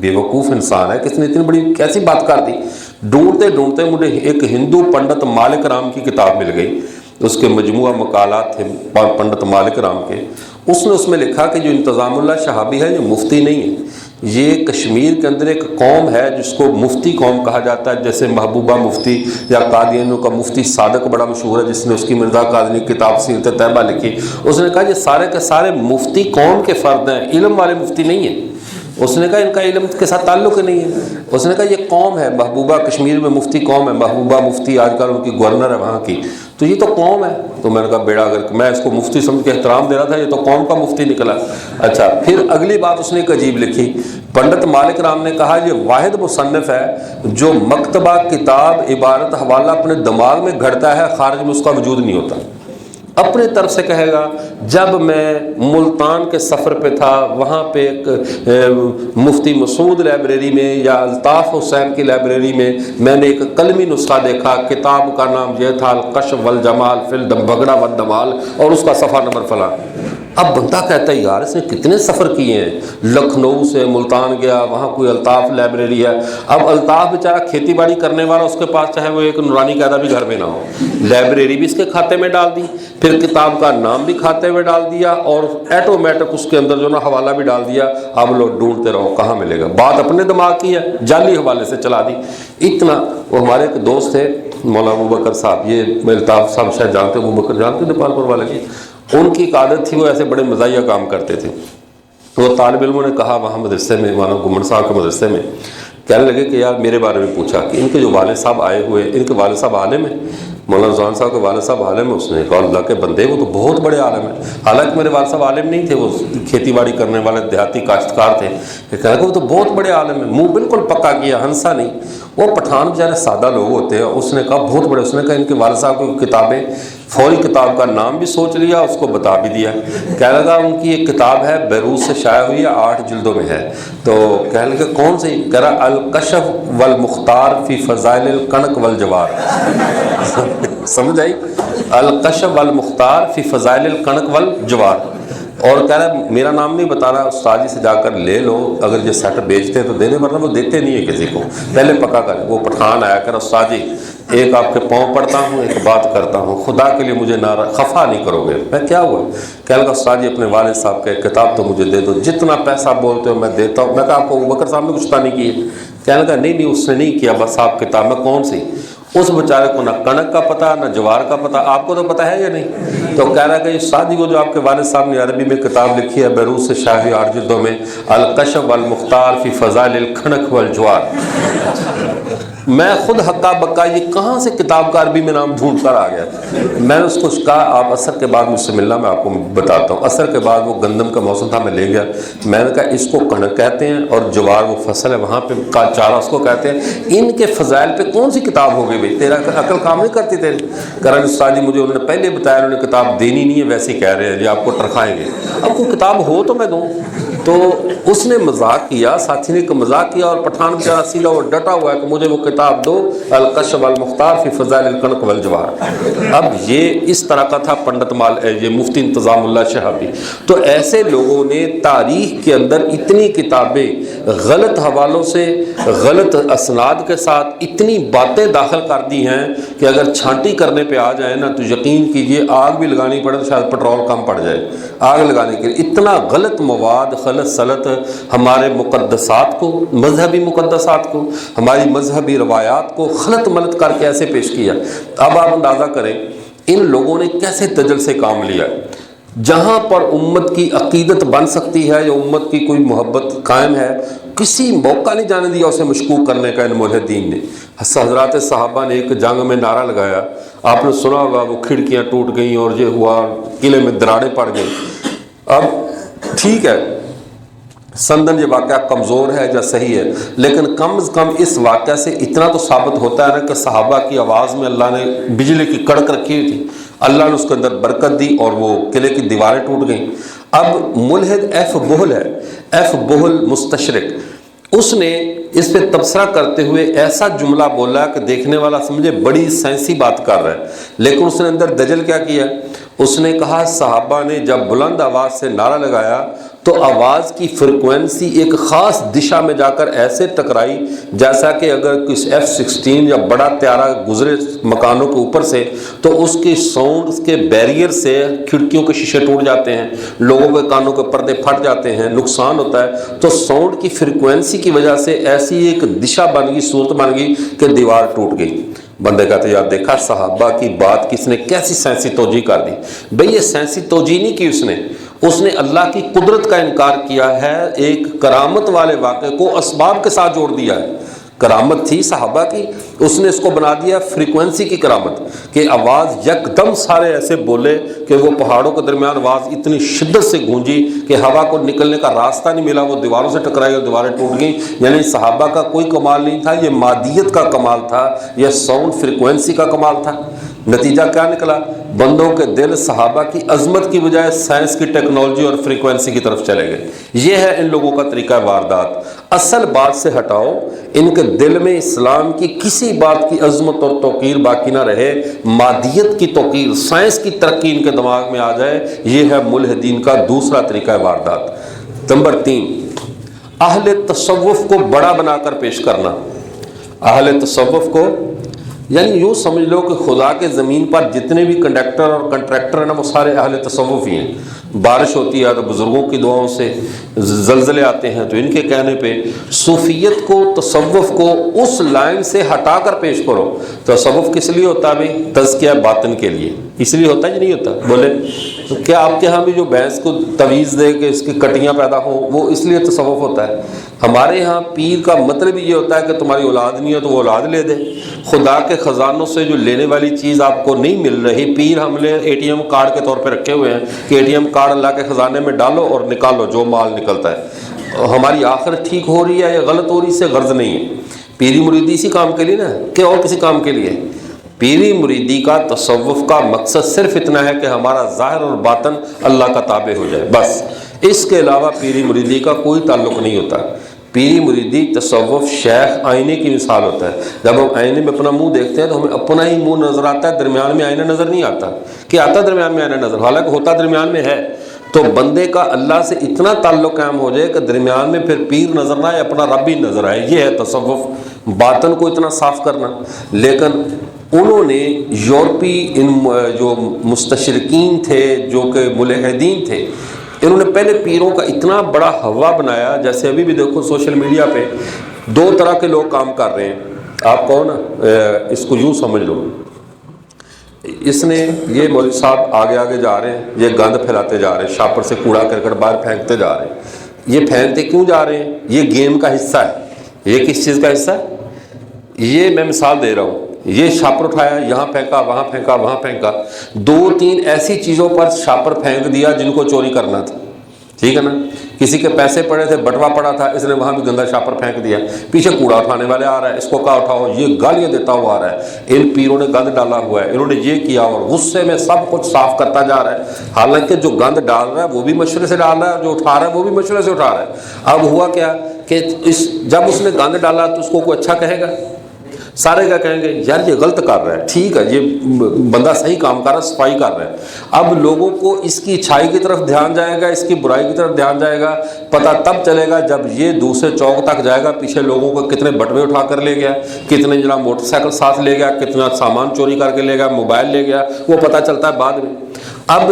[SPEAKER 1] بے وقوف انسان ہے، کس نے اتنی بڑی کیسی بات کر دی. ڈھونڈتے ڈھونڈتے مجھے ایک ہندو پنڈت مالک رام کی کتاب مل گئی، اس کے مجموعہ مقالات تھے پنڈت مالک رام کے. اس نے اس میں لکھا کہ جو انتظام اللہ شہابی ہے یہ مفتی نہیں ہے، یہ کشمیر کے اندر ایک قوم ہے جس کو مفتی قوم کہا جاتا ہے، جیسے محبوبہ مفتی یا قادیانیوں کا مفتی صادق بڑا مشہور ہے جس نے اس کی مرزا قادیانی کتاب سیرت طیبہ لکھی. اس نے کہا یہ سارے کے سارے مفتی قوم کے فرد ہیں، علم والے مفتی نہیں ہیں. اس نے کہا ان کا علم کے ساتھ تعلق ہی نہیں ہے. اس نے کہا یہ قوم ہے، محبوبہ کشمیر میں مفتی قوم ہے، محبوبہ مفتی آج کل ان کی گورنر ہے وہاں کی، تو یہ تو قوم ہے. تو میں نے کہا بیڑا اگر میں اس کو مفتی سمجھ کے احترام دے رہا تھا، یہ تو قوم کا مفتی نکلا. اچھا پھر اگلی بات اس نے ایک عجیب لکھی، پنڈت مالک رام نے کہا یہ واحد مصنف ہے جو مکتبہ کتاب عبارت حوالہ اپنے دماغ میں گھڑتا ہے، خارج میں اس کا وجود نہیں ہوتا. اپنے طرف سے کہے گا جب میں ملتان کے سفر پہ تھا وہاں پہ ایک مفتی مسعود لائبریری میں یا الطاف حسین کی لائبریری میں نے ایک قلمی نسخہ دیکھا، کتاب کا نام یہ تھا الکشف والجمال فی البگڑا والدمال، اور اس کا صفحہ نمبر فلاں. اب بندہ کہتا ہے یار اس نے کتنے سفر کیے ہیں، لکھنؤ سے ملتان گیا، وہاں کوئی الطاف لائبریری ہے. اب الطاف بیچارہ کھیتی باڑی کرنے والا، اس کے پاس چاہے وہ ایک نورانی قاعدہ بھی گھر میں نہ ہو، لائبریری بھی اس کے کھاتے میں ڈال دی، پھر کتاب کا نام بھی کھاتے میں ڈال دیا، اور ایٹومیٹک اس کے اندر جو نا حوالہ بھی ڈال دیا. اب لوگ ڈھونڈتے رہو کہاں ملے گا، بات اپنے دماغ کی ہے، جعلی حوالے سے چلا دی. اتنا وہ ہمارے ایک دوست تھے مولانا ابوبکر صاحب، یہ الطاف صاحب شاید جانتے، ابوبکر جانتے نیپال پور والے کی، ان کی ایک عادت تھی وہ ایسے بڑے مزاحیہ کام کرتے تھے. تو طالب علموں نے کہا وہاں مدرسے میں، مولانا گمن صاحب کے مدرسے میں، کہنے لگے کہ یار میرے بارے میں پوچھا کہ ان کے جو والد صاحب آئے ہوئے، ان کے والد صاحب عالم ہیں، مولانا رضوان صاحب کے والد صاحب عالم ہیں. اس نے کہا اللہ کے بندے وہ تو بہت بڑے عالم ہیں. حالانکہ میرے والد صاحب عالم نہیں تھے، وہ کھیتی باڑی کرنے والے دیہاتی کاشتکار تھے. کہا کہ وہ تو بہت بڑے عالم ہیں، منہ بالکل پکا کیا، ہنسا نہیں. وہ پٹھان بیچارے سادہ لوگ ہوتے ہیں. اس نے کہا بہت بڑے. اس نے کہا ان کے والد صاحب کی کتابیں، فوری کتاب کا نام بھی سوچ لیا، اس کو بتا بھی دیا. کہنے لگا ان کی ایک کتاب ہے بیروت سے شائع ہوئی ہے، 8 جلدوں میں ہے. تو کہنے لگا کون سی؟ کہہ رہا الکشف والمختار فی فضائل الکنک والجوار. سمجھ آئی؟ الکشف والمختار فی فضائل الکنک والجوار. اور کہہ رہا ہے میرا نام نہیں بتا رہا، استاد جی سے جا کر لے لو، اگر یہ سیٹ بیچتے ہیں تو دے دیں، ورنہ وہ دیتے نہیں ہے کسی کو، پہلے پکا کر. وہ پٹھان آیا کر استاد جی ایک آپ کے پاؤں پڑتا ہوں، ایک بات کرتا ہوں، خدا کے لیے مجھے خفا نہیں کرو گے. میں کیا ہوا؟ کہنے لگا استاد جی اپنے والد صاحب کا ایک کتاب تو مجھے دے دو، جتنا پیسہ بولتے ہو میں دیتا ہوں. میں کہا آپ کو ابوبکر صاحب نے کچھ نہیں کی؟ کہنے لگا نہیں اس نے نہیں کیا، بس آپ کتاب میں کون سی؟ اس بیچارے کو نہ کنک کا پتہ نہ جوار کا پتہ. آپ کو تو پتہ ہے یا نہیں؟ تو کہہ رہا کہ یہ شادی کو جو آپ کے والد صاحب نے عربی میں کتاب لکھی ہے بیروت سے شائع 8 جلدوں میں، الکشف والمختار فی فضائل الکنک والجوار. میں خود حق ہکا بکا یہ کہاں سے کتاب کا عربی میں نام ڈھونڈ کر آ گیا. میں نے اس کو کہا آپ عصر کے بعد مجھ سے ملنا, میں آپ کو بتاتا ہوں. عصر کے بعد وہ گندم کا موسم تھا, میں لے گیا. میں نے کہا اس کو کنک کہتے ہیں اور جوار وہ فصل ہے وہاں پہ کا چارہ اس کو کہتے ہیں. ان کے فضائل پہ کون سی کتاب ہو گئی بھائی, تیرا عقل کام نہیں کرتی تیری. کرن استاد جی مجھے انہوں نے پہلے بتایا, انہوں نے کتاب دینی نہیں ہے, ویسے ہی کہہ رہے ہیں جی آپ کو ٹرکھائیں گے. اب کوئی کتاب ہو تو میں دوں. تو اس نے مذاق کیا, ساتھی نے مذاق کیا, اور پٹھان بیچارہ سیدھا وہ ڈٹا ہوا ہے کہ مجھے وہ کتاب دو, الکشف المختار فی فضائل الکنک والجوار. اب یہ اس طرح کا تھا پنڈت یہ مفتی انتظام اللہ شہابی. تو ایسے لوگوں نے تاریخ کے اندر اتنی کتابیں غلط حوالوں سے, غلط اسناد کے ساتھ اتنی باتیں داخل کر دی ہیں کہ اگر چھانٹی کرنے پہ آ جائے نا تو یقین کیجئے آگ بھی لگانی پڑے تو شاید پٹرول کم پڑ جائے آگ لگانے کے لیے. اتنا غلط مواد, غلط سلط ہمارے مقدسات کو, مذہبی مقدسات کو, ہماری مذہبی روایات کو خلط ملط کر کے ایسے پیش کیا. اب آپ اندازہ کریں ان لوگوں نے کیسے دجل سے کام لیا. جہاں پر امت کی عقیدت بن سکتی ہے یا امت کی کوئی محبت قائم ہے, کسی موقع نہیں جانے دیا اسے مشکوک کرنے کا ان ملحدین نے. حضرات صحابہ نے ایک جنگ میں نعرہ لگایا, آپ نے سنا ہوگا, وہ کھڑکیاں ٹوٹ گئیں اور یہ ہوا, قلعے میں دراڑیں پڑ گئیں. اب ٹھیک ہے سندن یہ واقعہ کمزور ہے یا صحیح ہے, لیکن کم از کم اس واقعہ سے اتنا تو ثابت ہوتا ہے نا کہ صحابہ کی آواز میں اللہ نے بجلی کی کڑک رکھی ہوئی تھی, اللہ نے اس کے اندر برکت دی اور وہ قلعے کی دیواریں ٹوٹ گئیں. اب ملحد ایف بہل ہے, ایف بہل مستشرق, اس نے اس پہ تبصرہ کرتے ہوئے ایسا جملہ بولا کہ دیکھنے والا سمجھے بڑی سائنسی بات کر رہا ہے, لیکن اس نے اندر دجل کیا کیا. اس نے کہا صحابہ نے جب بلند آواز سے نعرہ لگایا تو آواز کی فریکوینسی ایک خاص دشا میں جا کر ایسے ٹکرائی جیسا کہ اگر کسی F-16 یا بڑا طیارہ گزرے مکانوں کے اوپر سے تو اس کی ساؤنڈ کے بیریئر سے کھڑکیوں کے شیشے ٹوٹ جاتے ہیں, لوگوں کے کانوں کے پردے پھٹ جاتے ہیں, نقصان ہوتا ہے. تو ساؤنڈ کی فریکوینسی کی وجہ سے ایسی ایک دشا بن گئی, صورت بن گئی کہ دیوار ٹوٹ گئی. بندے کہتے یار دیکھا صحابہ کی بات کس نے کیسی سائنسی توجیہ کر دی. بھئی یہ سائنسی توجیہ نہیں کی اس نے اللہ کی قدرت کا انکار کیا ہے, ایک کرامت والے واقعے کو اسباب کے ساتھ جوڑ دیا ہے. کرامت تھی صحابہ کی, اس نے اس کو بنا دیا فریکوینسی کی کرامت کہ آواز یکدم سارے ایسے بولے کہ وہ پہاڑوں کے درمیان آواز اتنی شدت سے گونجی کہ ہوا کو نکلنے کا راستہ نہیں ملا, وہ دیواروں سے ٹکرائی اور دیواریں ٹوٹ گئیں. یعنی صحابہ کا کوئی کمال نہیں تھا, یہ مادیت کا کمال تھا, یہ ساؤنڈ فریکوینسی کا کمال تھا. نتیجہ کیا نکلا, بندوں کے دل صحابہ کی عظمت کی بجائے سائنس کی ٹیکنالوجی اور فریکوینسی کی طرف چلے گئے. یہ ہے ان لوگوں کا طریقہ واردات. اصل بات سے ہٹاؤ, ان کے دل میں اسلام کی کسی بات کی عظمت اور توقیر باقی نہ رہے, مادیت کی توقیر, سائنس کی ترقی ان کے دماغ میں آ جائے. یہ ہے ملحدین کا دوسرا طریقہ واردات. نمبر 3, اہل تصوف کو بڑا بنا کر پیش کرنا. اہل تصوف کو یعنی یوں سمجھ لو کہ خدا کے زمین پر جتنے بھی کنڈکٹر اور کنٹریکٹر ہیں نا وہ سارے اہل تصوف ہی ہیں. بارش ہوتی ہے تو بزرگوں کی دعاؤں سے, زلزلے آتے ہیں تو ان کے کہنے پہ. صوفیت کو, تصوف کو اس لائن سے ہٹا کر پیش کرو. تصوف کس لیے ہوتا ہے بھائی؟ تزکیہ باطن کے لیے. اس لیے ہوتا ہے یا نہیں ہوتا؟ بولے کیا آپ کے ہاں بھی جو بھینس کو تویز دے کہ اس کی کٹیاں پیدا ہوں وہ اس لیے تصوف ہوتا ہے؟ ہمارے ہاں پیر کا مطلب یہ ہوتا ہے کہ تمہاری اولاد نہیں ہے تو وہ اولاد لے دے. خدا کے خزانوں سے جو لینے والی چیز آپ کو نہیں مل رہی, پیر ہم نے ATM کارڈ کے طور پہ رکھے ہوئے ہیں کہ ATM کارڈ اللہ کے خزانے میں ڈالو اور نکالو جو مال نکلتا ہے. ہماری آخرت ٹھیک ہو رہی ہے یا غلط ہو رہی ہے, سے غرض نہیں ہے. پیری مریدی اسی کام کے لیے نا کہ اور کسی کام کے لیے؟ پیری مریدی کا, تصوف کا مقصد صرف اتنا ہے کہ ہمارا ظاہر اور باطن اللہ کا تابع ہو جائے, بس. اس کے علاوہ پیری مریدی کا کوئی تعلق نہیں ہوتا. پیری مریدی, تصوف, شیخ آئینے کی مثال ہوتا ہے. جب ہم آئینے میں اپنا منہ دیکھتے ہیں تو ہمیں اپنا ہی منہ نظر آتا ہے, درمیان میں آئینہ نظر نہیں آتا. کہ آتا درمیان میں آئینہ نظر, حالانکہ ہوتا درمیان میں ہے. تو بندے کا اللہ سے اتنا تعلق قائم ہو جائے کہ درمیان میں پھر پیر نظر نہ آئے, اپنا رب ہی نظر آئے. یہ ہے تصوف, باطن کو اتنا صاف کرنا. لیکن انہوں نے یورپی ان جو مستشرقین تھے, جو کہ ملحدین تھے, انہوں نے پہلے پیروں کا اتنا بڑا ہوا بنایا. جیسے ابھی بھی دیکھو سوشل میڈیا پہ 2 طرح کے لوگ کام کر رہے ہیں. آپ کہو نا, اس کو یوں سمجھ لو, اس نے یہ مولوی صاحب آگے آگے جا رہے ہیں, یہ گند پھیلاتے جا رہے ہیں, شاپر سے کوڑا کرکٹ باہر پھینکتے جا رہے ہیں. یہ پھینکتے کیوں جا رہے ہیں؟ یہ گیم کا حصہ ہے. یہ کس چیز کا حصہ ہے؟ یہ میں مثال دے رہا ہوں، یہ شاپر اٹھایا، یہاں پھینکا، وہاں پھینکا، وہاں پھینکا، 2-3 ایسی چیزوں پر شاپر پھینک دیا جن کو چوری کرنا تھا، ٹھیک ہے نا. کسی کے پیسے پڑے تھے، بٹوا پڑا تھا، اس نے وہاں بھی گندا شاپر پھینک دیا. پیچھے کوڑا اٹھانے والے آ رہا ہے، اس کو کہا اٹھاؤ، یہ گالیاں دیتا ہوا آ رہا ہے، ان پیروں نے گند ڈالا ہوا ہے، انہوں نے یہ کیا، اور غصے میں سب کچھ صاف کرتا جا رہا ہے. حالانکہ جو گند ڈال رہا ہے وہ بھی مشورے سے ڈال رہا ہے، جو اٹھا رہا ہے وہ بھی مشورے سے اٹھا رہا ہے. اب ہوا کیا کہ جب اس نے گند ڈالا تو اس کو کوئی اچھا کہے گا؟ سارے کیا کہیں گے؟ یار یہ غلط کر رہا ہے، ٹھیک ہے یہ بندہ صحیح کام کر رہا ہے، صفائی کر رہا ہے. اب لوگوں کو اس کی اچھائی کی طرف دھیان جائے گا، اس کی برائی کی طرف دھیان جائے گا، پتہ تب چلے گا جب یہ دوسرے چوک تک جائے گا. پیچھے لوگوں کو کتنے بٹوے اٹھا کر لے گیا، کتنے جناب موٹر سائیکل ساتھ لے گیا، کتنا سامان چوری کر کے لے گیا، موبائل لے گیا، وہ پتہ چلتا ہے بعد میں. اب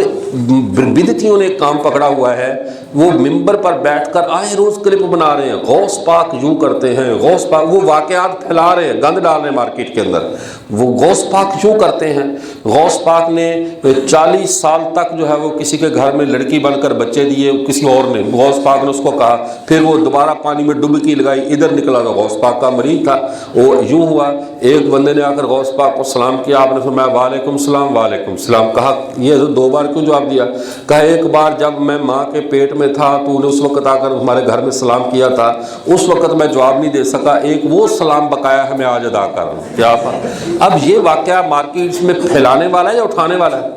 [SPEAKER 1] بدعتیوں نے ایک کام پکڑا ہوا ہے، وہ ممبر پر بیٹھ کر آئے روز کلپ بنا رہے ہیں، غوث پاک یوں کرتے ہیں، غوث پاک، وہ واقعات پھیلا رہے ہیں، گند ڈال رہے ہیں مارکیٹ کے اندر. وہ غوث پاک یوں کرتے ہیں. غوث پاک نے 40 سال تک جو ہے وہ کسی کے گھر میں لڑکی بن کر بچے دیے، کسی اور نے، غوث پاک نے اس کو کہا، پھر وہ دوبارہ پانی میں ڈبکی لگائی، ادھر نکلا تو غوث پاک کا مریض تھا. وہ یوں ہوا، ایک بندے نے آ کر غوث پاک کو سلام کیا، آپ نے فرمایا وعلیکم السلام وعلیکم السلام. کہا یہ 2 بار کیوں جواب دیا؟ کہا ایک بار جب میں ماں کے پیٹ میں تھا تو نے اس وقت آ کر ہمارے گھر میں سلام کیا تھا، اس وقت میں جواب نہیں دے سکا، ایک وہ سلام بقایا ہے میں آج ادا کر رہا ہوں. کیا اب یہ واقعہ مارکیٹ میں پھیلانے والا ہے یا اٹھانے والا ہے؟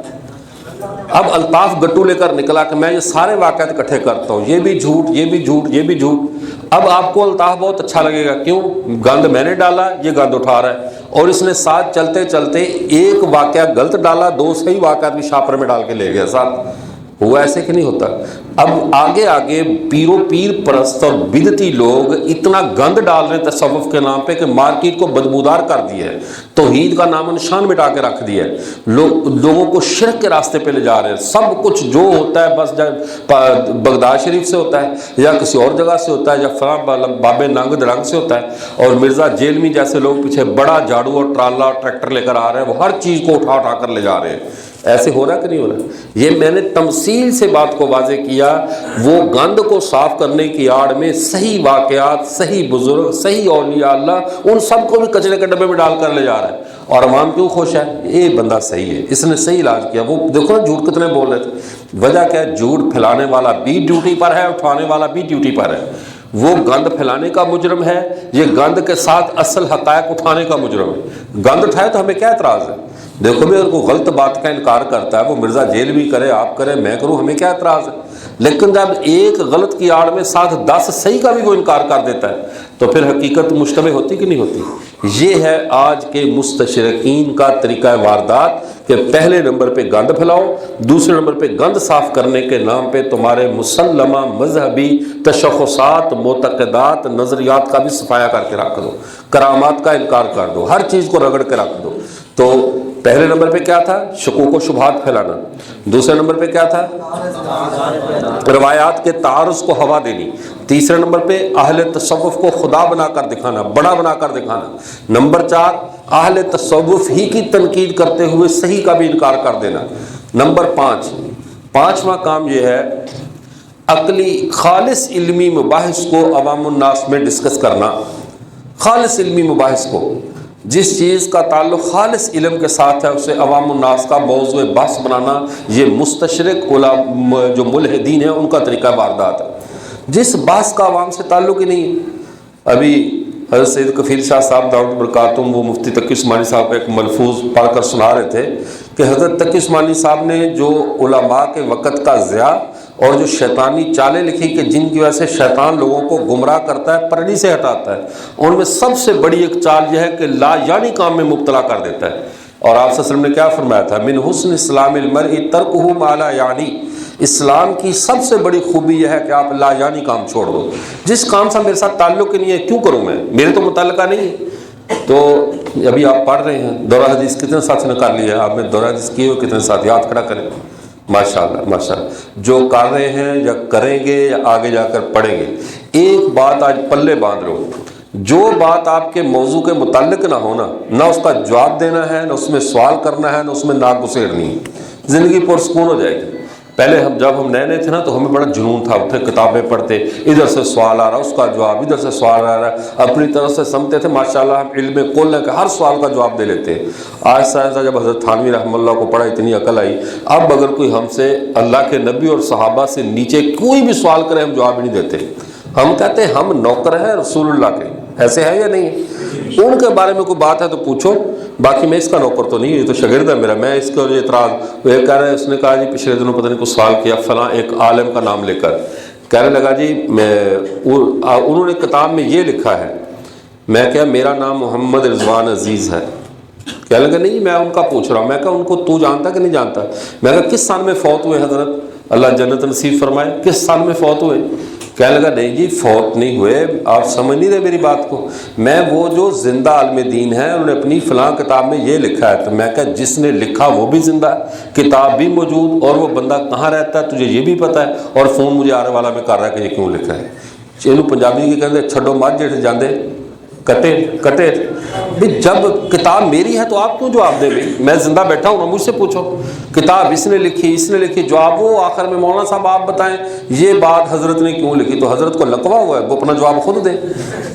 [SPEAKER 1] اب الطاف گٹو لے کر نکلا کہ میں یہ سارے واقعات اکٹھے کرتا ہوں، یہ بھی جھوٹ، یہ بھی جھوٹ، یہ بھی جھوٹ. اب آپ کو الطاف بہت اچھا لگے گا، کیوں؟ گند میں نے ڈالا، یہ گند اٹھا رہا ہے. اور اس نے ساتھ چلتے چلتے ایک واقعہ غلط ڈالا، 2 صحیح واقعات بھی شاپر میں ڈال کے لے گیا ساتھ. ہوا ایسے کہ نہیں ہوتا؟ اب آگے آگے پیر پرست اور بدعتی لوگ اتنا گند ڈال رہے ہیں تصوف کے نام پہ کہ مارکیٹ کو بدبودار کر دیا ہے، توحید کا نام و نشان مٹا کے رکھ دیا ہے، لوگوں کو شرک کے راستے پہ لے جا رہے ہیں. سب کچھ جو ہوتا ہے بس بغداد شریف سے ہوتا ہے یا کسی اور جگہ سے ہوتا ہے یا فلاں بابے ننگ درنگ سے ہوتا ہے، اور مرزا جیلمی جیسے لوگ پیچھے بڑا جھاڑو اور ٹرالا اور ٹریکٹر لے کر آ رہے ہیں، وہ ہر چیز کو اٹھا کر لے جا رہے ہیں. ایسے ہو رہا کہ نہیں ہو رہا؟ یہ میں نے تمثیل سے بات کو واضح کیا. وہ گند کو صاف کرنے کی آڑ میں صحیح واقعات، صحیح بزرگ، صحیح اولیاء اللہ، ان سب کو بھی کچرے کے ڈبے میں ڈال کر لے جا رہا ہے. اور عوام کیوں خوش ہے؟ یہ بندہ صحیح ہے، اس نے صحیح علاج کیا. وہ دیکھو نا جھوٹ کتنے بول رہے تھے. وجہ کیا ہے؟ جھوٹ پھیلانے والا بھی ڈیوٹی پر ہے، اٹھانے والا بھی ڈیوٹی پر ہے. وہ گند پھیلانے کا مجرم ہے، یہ گند کے ساتھ اصل حقائق اٹھانے کا مجرم ہے. گند اٹھائے تو ہمیں کیا اعتراض ہے؟ دیکھو بھی اگر کوئی غلط بات کا انکار کرتا ہے، وہ مرزا جیل بھی کرے، آپ کریں، میں کروں، ہمیں کیا اعتراض ہے؟ لیکن جب ایک غلط کی آڑ میں ساتھ 10 صحیح کا بھی وہ انکار کر دیتا ہے تو پھر حقیقت مشتبہ ہوتی کہ نہیں ہوتی؟ یہ ہے آج کے مستشرقین کا طریقہ واردات کہ پہلے نمبر پہ گند پھیلاؤ، دوسرے نمبر پہ گند صاف کرنے کے نام پہ تمہارے مسلمہ مذہبی تشخصات، معتقدات، نظریات کا بھی صفایا کر کے رکھ دو، کرامات کا انکار کر دو، ہر چیز کو رگڑ کے رکھ دو. تو پہلے نمبر پہ کیا تھا؟ شکوک و شبہات پھیلانا. دوسرے نمبر پہ کیا تھا؟ روایات کے تعارض کو ہوا دینی. تیسرے نمبر پہ اہل تصوف کو خدا بنا کر دکھانا، بڑا بنا کر دکھانا. نمبر 4 اہل تصوف ہی کی تنقید کرتے ہوئے صحیح کا بھی انکار کر دینا. نمبر 5 پانچواں کام یہ ہے عقلی خالص علمی مباحث کو عوام الناس میں ڈسکس کرنا. خالص علمی مباحث کو، جس چیز کا تعلق خالص علم کے ساتھ ہے اسے عوام الناس کا موضوع بحث بنانا، یہ مستشرق علماء جو ملحدین ہیں ان کا طریقہ واردات ہے. جس بحث کا عوام سے تعلق ہی نہیں. ابھی حضرت سید کفیل شاہ صاحب دعوت برکاتہم وہ مفتی تقی عثمانی صاحب کا ایک ملفوظ پڑھ کر سنا رہے تھے کہ حضرت تقی عثمانی صاحب نے جو علماء کے وقت کا ضیاع اور جو شیطانی چالیں لکھی کہ جن کی وجہ سے شیطان لوگوں کو گمراہ کرتا ہے، پرڑی سے ہٹاتا ہے، ان میں سب سے بڑی ایک چال یہ ہے کہ لا یعنی کام میں مبتلا کر دیتا ہے. اور آپ صلی اللہ علیہ وسلم نے کیا فرمایا تھا؟ من حسن اسلام المرء ترکہ ما لا یعنی. اسلام کی سب سے بڑی خوبی یہ ہے کہ آپ لا یعنی کام چھوڑ دو. جس کام سے میرے ساتھ تعلق ہی نہیں ہے کیوں کروں میں، میرے تو متعلقہ نہیں ہے. تو ابھی آپ پڑھ رہے ہیں دورہ حدیث، کتنے ساتھ نے کر لیا ہے آپ نے دورہ حدیث کی ہوئے، کتنے ساتھ یاد کھڑا کریں. ماشاءاللہ ماشاءاللہ. جو کر رہے ہیں یا کریں گے یا آگے جا کر پڑھیں گے، ایک بات آج پلے باندھ لو، جو بات آپ کے موضوع کے متعلق نہ ہونا، نہ اس کا جواب دینا ہے، نہ اس میں سوال کرنا ہے، نہ اس میں ناک گسیڑنی ہے، زندگی پرسکون ہو جائے گی. پہلے جب ہم نئے نئے تھے نا تو ہمیں بڑا جنون تھا، اٹھے کتابیں پڑھتے، ادھر سے سوال آ رہا اس کا جواب، ادھر سے سوال آ رہا ہے، اپنی طرف سے سمجھتے تھے ماشاءاللہ ہم علم کل ہے کہ ہر سوال کا جواب دے لیتے ہیں۔ آہستہ آہستہ جب حضرت تھانوی رحمہ اللہ کو پڑھا اتنی عقل آئی، اب اگر کوئی ہم سے اللہ کے نبی اور صحابہ سے نیچے کوئی بھی سوال کرے ہم جواب ہی نہیں دیتے، ہم کہتے ہیں ہم نوکر ہیں رسول اللہ کے، ایسے ہے یا نہیں ہے؟ ان کے بارے میں کوئی بات ہے تو پوچھو، باقی میں اس کا نوکر تو نہیں، یہ تو شاگرد ہے میرا، میں اس کا اعتراض وہ یہ کہہ رہا ہے، اس نے کہا جی پچھلے دنوں پتہ نہیں کوئی سوال کیا فلاں ایک عالم کا نام لے کر، کہنے لگا جی انہوں نے کتاب میں یہ لکھا ہے، میں کہا میرا نام محمد رضوان عزیز ہے، کہنے لگا نہیں میں ان کا پوچھ رہا ہوں، میں کہا ان کو تو جانتا کہ نہیں جانتا؟ میں کہا کس سال میں فوت ہوئے حضرت، اللہ جنت نصیب فرمائے، کس سال میں فوت ہوئے؟ کہنے لگا نہیں جی فوت نہیں ہوئے، آپ سمجھ نہیں رہے میری بات کو، میں وہ جو زندہ عالم دین ہے انہوں نے اپنی فلاں کتاب میں یہ لکھا ہے۔ تو میں کہا جس نے لکھا وہ بھی زندہ ہے، کتاب بھی موجود، اور وہ بندہ کہاں رہتا ہے تجھے یہ بھی پتہ ہے، اور فون مجھے آنے والا میں کر رہا ہے کہ یہ کیوں لکھا ہے۔ یہ پنجابی کے کہتے چھڈو مجھ جیٹھ جاندے کٹے کٹے بھی، جب کتاب میری ہے تو آپ کیوں جواب دیں؟ بھائی میں زندہ بیٹھا ہوں نا، مجھ سے پوچھو، کتاب اس نے لکھی اس نے لکھی، جواب وہ آخر میں مولانا صاحب آپ بتائیں یہ بات حضرت نے کیوں لکھی، تو حضرت کو لکوا ہوا ہے وہ اپنا جواب خود دیں۔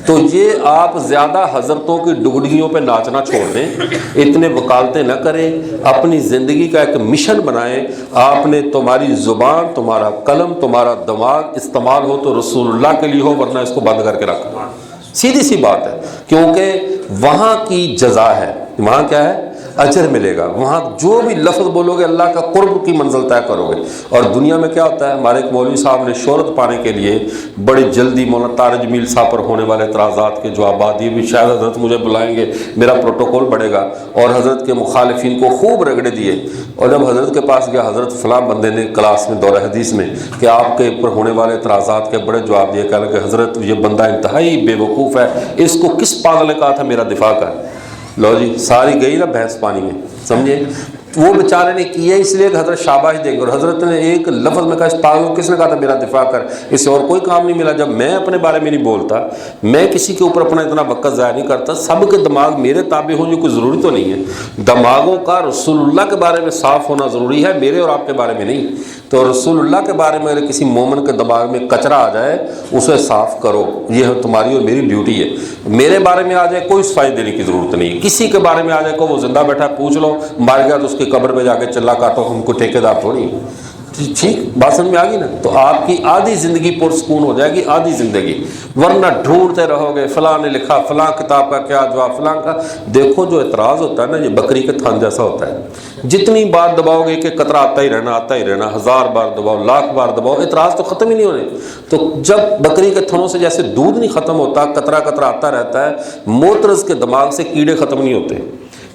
[SPEAKER 1] تو یہ آپ زیادہ حضرتوں کی ڈگڈگیوں پہ ناچنا چھوڑ دیں، اتنے وکالتیں نہ کریں، اپنی زندگی کا ایک مشن بنائیں۔ آپ نے تمہاری زبان، تمہارا قلم، تمہارا دماغ استعمال ہو تو رسول اللہ کے لیے ہو، ورنہ اس کو بند کر کے رکھو، سیدھی سی بات ہے، کیونکہ وہاں کی جزا ہے، وہاں کیا ہے؟ اجر ملے گا، وہاں جو بھی لفظ بولو گے اللہ کا قرب کی منزل طے کرو گے۔ اور دنیا میں کیا ہوتا ہے، ہمارے ایک مولوی صاحب نے شہرت پانے کے لیے بڑی جلدی مولانا طارق جمیل صاحب پر ہونے والے اعتراضات کے جوابات دیے، بھی شاید حضرت مجھے بلائیں گے میرا پروٹوکول بڑھے گا، اور حضرت کے مخالفین کو خوب رگڑے دیے۔ اور جب حضرت کے پاس گیا، حضرت فلاں بندے نے کلاس میں دورہ حدیث میں کہ آپ کے اوپر ہونے والے اعتراضات کے بڑے جواب دیے، کہا کہ حضرت یہ بندہ انتہائی بے وقوف ہے، اس کو کس پاگل نے کہا تھا میرا دفاع کر؟ لو جی ساری گئی نا بحث پانی میں، سمجھے؟ وہ بیچارے نے کیا اس لیے کہ حضرت شاباش دیں گے، اور حضرت نے ایک لفظ میں کہا اس پاگل کو کس نے کہا تھا میرا دفاع کر، اس سے اور کوئی کام نہیں ملا۔ جب میں اپنے بارے میں نہیں بولتا، میں کسی کے اوپر اپنا اتنا وقت ضائع نہیں کرتا، سب کے دماغ میرے تابع ہوں یہ کوئی ضروری تو نہیں ہے، دماغوں کا رسول اللہ کے بارے میں صاف ہونا ضروری ہے، میرے اور آپ کے بارے میں نہیں۔ تو رسول اللہ کے بارے میں اگر کسی مومن کے دماغ میں کچرا آ جائے اسے صاف کرو، یہ تمہاری اور میری ڈیوٹی ہے۔ میرے بارے میں آ جائے کوئی صفائی دینے کی ضرورت نہیں، کسی کے بارے میں آ جائے کو وہ زندہ بیٹھا پوچھ لو، مار گیا تو اس کی قبر پہ جا کے چلا کاٹو، ہم کو ٹھیکیدار تھوڑی۔ ٹھیک بات سمجھ میں آ گئی نا؟ تو آپ کی آدھی زندگی پرسکون ہو جائے گی، آدھی زندگی، ورنہ ڈھونڈتے رہو گے فلاں نے لکھا، فلاں کتاب کا کیا جواب، فلاں کا۔ دیکھو جو اعتراض ہوتا ہے نا یہ بکری کے تھن جیسا ہوتا ہے، جتنی بار دباؤ گے کہ قطرہ آتا ہی رہنا آتا ہی رہنا، 1000 بار دباؤ، 1,00,000 بار دباؤ، اعتراض تو ختم ہی نہیں ہونے۔ تو جب بکری کے تھنوں سے جیسے دودھ نہیں ختم ہوتا، قطرہ قطرہ آتا رہتا ہے، موترز کے دماغ سے کیڑے ختم نہیں ہوتے۔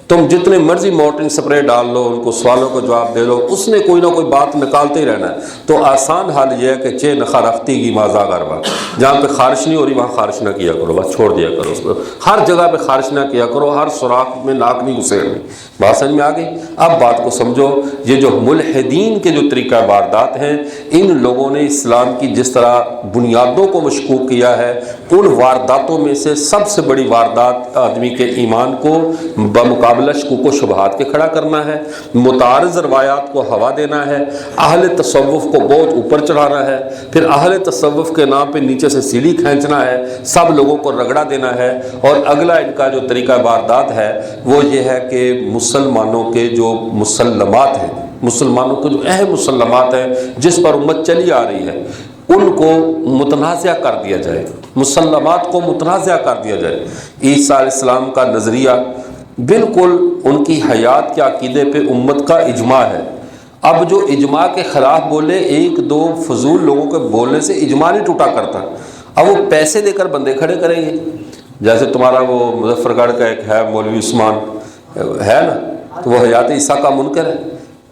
[SPEAKER 1] تم جتنے مرضی مارٹن سپرے ڈال لو، ان کو سوالوں کا جواب دے لو، اس نے کوئی نہ کوئی بات نکالتے ہی رہنا ہے۔ تو آسان حال یہ ہے کہ چے نخا رفتی کی مازا غربا، جہاں پہ خارش نہیں ہو رہی وہاں خارش نہ کیا کرو، بس چھوڑ دیا کرو اس کو، ہر جگہ پہ خارش نہ کیا کرو، ہر سوراخ میں ناک نہیں گھسیڑنی۔ بات سمجھ میں آ گئی؟ اب بات کو سمجھو، یہ جو ملحدین کے جو طریقہ واردات ہیں، ان لوگوں نے اسلام کی جس طرح بنیادوں کو مشکوک کیا ہے، ان وارداتوں میں سے سب سے بڑی واردات آدمی کے ایمان کو بمقابلہ شکوک و شبہات کے کھڑا کرنا ہے، متعارض روایات کو ہوا دینا ہے، اہل تصوف کو بہت اوپر چڑھانا ہے، پھر اہل تصوف کے نام پہ نیچے سے سیڑھی کھینچنا ہے، سب لوگوں کو رگڑا دینا ہے۔ اور اگلا ان کا جو طریقہ واردات ہے وہ یہ ہے کہ مسلمانوں کے جو مسلمات ہیں، مسلمانوں کے جو اہم مسلمات ہیں جس پر امت چلی آ رہی ہے، ان کو متنازع کر دیا جائے، مسلمات کو متنازع کر دیا جائے۔ عیسیٰ علیہ السلام کا نظریہ بالکل ان کی حیات کے عقیدے پہ امت کا اجماع ہے۔ اب جو اجماع کے خلاف بولے، ایک دو فضول لوگوں کے بولنے سے اجماع نہیں ٹوٹا کرتا، اب وہ پیسے دے کر بندے کھڑے کریں گے۔ جیسے تمہارا وہ مظفر گڑھ کا ایک ہے مولوی عثمان ہے نا، تو وہ حیات عیسیٰ کا منکر ہے۔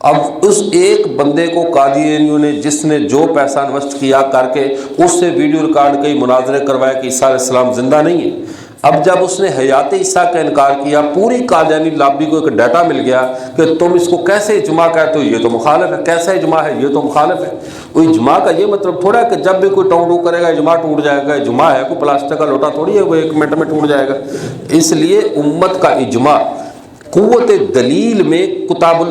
[SPEAKER 1] اب اس ایک بندے کو قادیانیوں نے جس نے جو پیسہ انویسٹ کیا کر کے اس سے ویڈیو ریکارڈ کئی مناظرے کروائے کہ عیسیٰ علیہ السلام زندہ نہیں ہے، اب جب اس نے حیات عیسیٰ کا انکار کیا، پوری قادیانی لابی کو ایک ڈیٹا مل گیا کہ تم اس کو کیسے اجماع کہتے ہو، یہ تو مخالف ہے، کیسا اجماع ہے، یہ تو مخالف ہے۔ وہ اجماع کا یہ مطلب تھوڑا ہے کہ جب بھی کوئی ٹونگ کرے گا اجماع ٹوٹ جائے گا، اجماع ہے کوئی پلاسٹک کا لوٹا تھوڑی ہے وہ 1 منٹ میں ٹوٹ جائے گا۔ اس لیے امت کا اجماع قوت دلیل میں کتاب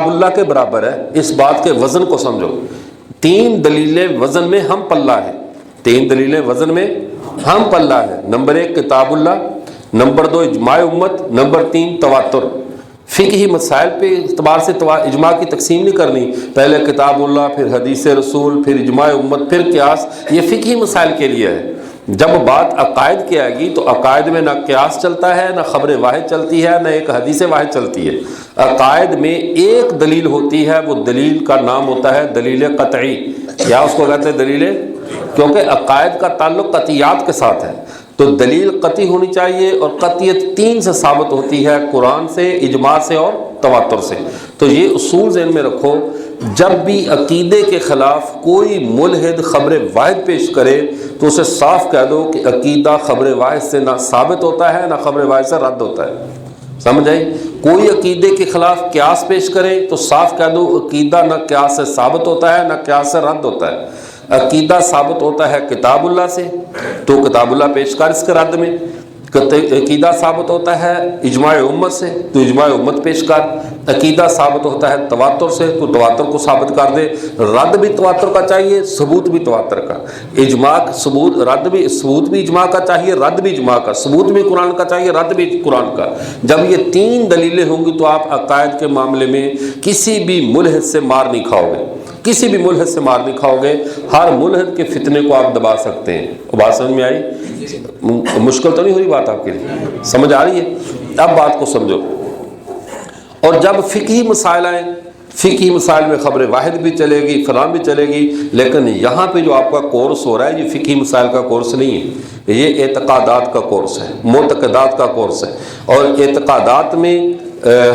[SPEAKER 1] اللہ کے برابر ہے۔ اس بات کے وزن کو سمجھو 3 دلیلیں وزن میں ہم پلہ ہیں، 3 دلیلیں وزن میں ہم پلہ ہیں۔ نمبر 1 کتاب اللہ، نمبر 2 اجماع امت، نمبر 3 تواتر۔ فقہی مسائل پہ اعتبار سے اجماع کی تقسیم نہیں کرنی، پہلے کتاب اللہ، پھر حدیث رسول، پھر اجماع امت، پھر قیاس، یہ فقہی مسائل کے لیے ہے۔ جب بات عقائد کی آئے گی تو عقائد میں نہ قیاس چلتا ہے، نہ خبر واحد چلتی ہے، نہ ایک حدیث واحد چلتی ہے۔ عقائد میں ایک دلیل ہوتی ہے، وہ دلیل کا نام ہوتا ہے دلیل قطعی۔ کیا اس کو کہتے ہیں دلیل؟ کیونکہ عقائد کا تعلق قطعیات کے ساتھ ہے، تو دلیل قطعی ہونی چاہیے، اور قطعیت 3 سے ثابت ہوتی ہے، قرآن سے، اجماع سے اور تواتر سے۔ تو یہ اصول ذہن میں رکھو، جب بھی عقیدے کے خلاف کوئی ملحد خبر واحد پیش کرے تو اسے صاف کہہ دو کہ عقیدہ خبر واحد سے نہ ثابت ہوتا ہے، نہ خبر واحد سے رد ہوتا ہے۔ سمجھ آئی؟ کوئی عقیدے کے خلاف قیاس پیش کرے تو صاف کہہ دو عقیدہ نہ قیاس سے ثابت ہوتا ہے، نہ قیاس سے رد ہوتا ہے۔ عقیدہ ثابت ہوتا ہے کتاب اللہ سے، تو کتاب اللہ پیش کر اس کے رد میں۔ عقیدہ ثابت ہوتا ہے اجماع امت سے، تو اجماع امت پیش کر۔ عقیدہ ثابت ہوتا ہے تواتر سے، تو تواتر کو ثابت کر دے۔ رد بھی تواتر کا چاہیے، ثبوت بھی تواتر کا۔ اجماع ثبوت، رد بھی، ثبوت بھی اجماع کا چاہیے، رد بھی اجماع کا۔ ثبوت بھی قرآن کا چاہیے، رد بھی قرآن کا۔ جب یہ 3 دلیلیں ہوں گی تو آپ عقائد کے معاملے میں کسی بھی ملحد سے مار نہیں کھاؤ گے، کسی بھی ملحد سے مار نہیں کھاؤ گے۔ ہر ملحد کے فتنے کو آپ دبا سکتے ہیں۔ بات سمجھ میں آئی؟ مشکل تو نہیں ہوئی بات آپ کے لیے؟ سمجھ آ رہی ہے؟ اب بات کو سمجھو۔ اور جب فقہی مسائل آئیں، فقہی مسائل میں خبر واحد بھی چلے گی، فلاں بھی چلے گی، لیکن یہاں پہ جو آپ کا کورس ہو رہا ہے یہ فقہی مسائل کا کورس نہیں ہے، یہ اعتقادات کا کورس ہے، معتقدات کا کورس ہے۔ اور اعتقادات میں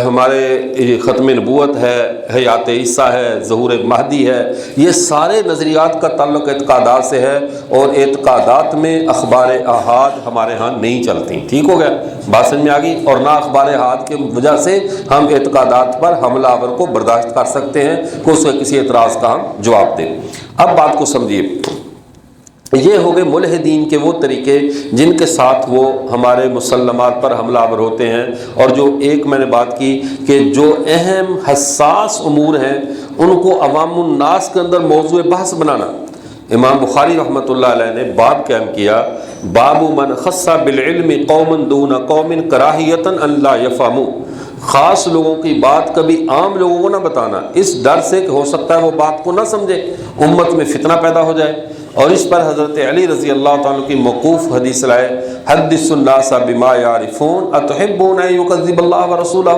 [SPEAKER 1] ہمارے ختم نبوت ہے، حیات عیسیٰ ہے، ظہور مہدی ہے، یہ سارے نظریات کا تعلق اعتقادات سے ہے، اور اعتقادات میں اخبار احاد ہمارے ہاں نہیں چلتی۔ ٹھیک ہو گیا؟ بات سمجھ میں آ گئی؟ اور نہ اخبار احاد کی وجہ سے ہم اعتقادات پر حملہ آور کو برداشت کر سکتے ہیں کہ اس کے کسی اعتراض کا ہم جواب دیں۔ اب بات کو سمجھیے، یہ ہو گئے ملحدین کے وہ طریقے جن کے ساتھ وہ ہمارے مسلمات پر حملہ آور ہوتے ہیں۔ اور جو ایک میں نے بات کی کہ جو اہم حساس امور ہیں ان کو عوام الناس کے اندر موضوع بحث بنانا۔ امام بخاری رحمۃ اللہ علیہ نے باب قائم کیا، باب من خص بالعلم قوما دون قوم کراہیۃ ان لا یفہموا، خاص لوگوں کی بات کبھی عام لوگوں کو نہ بتانا، اس ڈر سے کہ ہو سکتا ہے وہ بات کو نہ سمجھے، امت میں فتنہ پیدا ہو جائے۔ اور اس پر حضرت علی رضی اللہ تعالیٰ کی موقوف حدیث لائے، حدث الناس بما یعرفون اتحبون ان یکذب اللہ ورسولہ،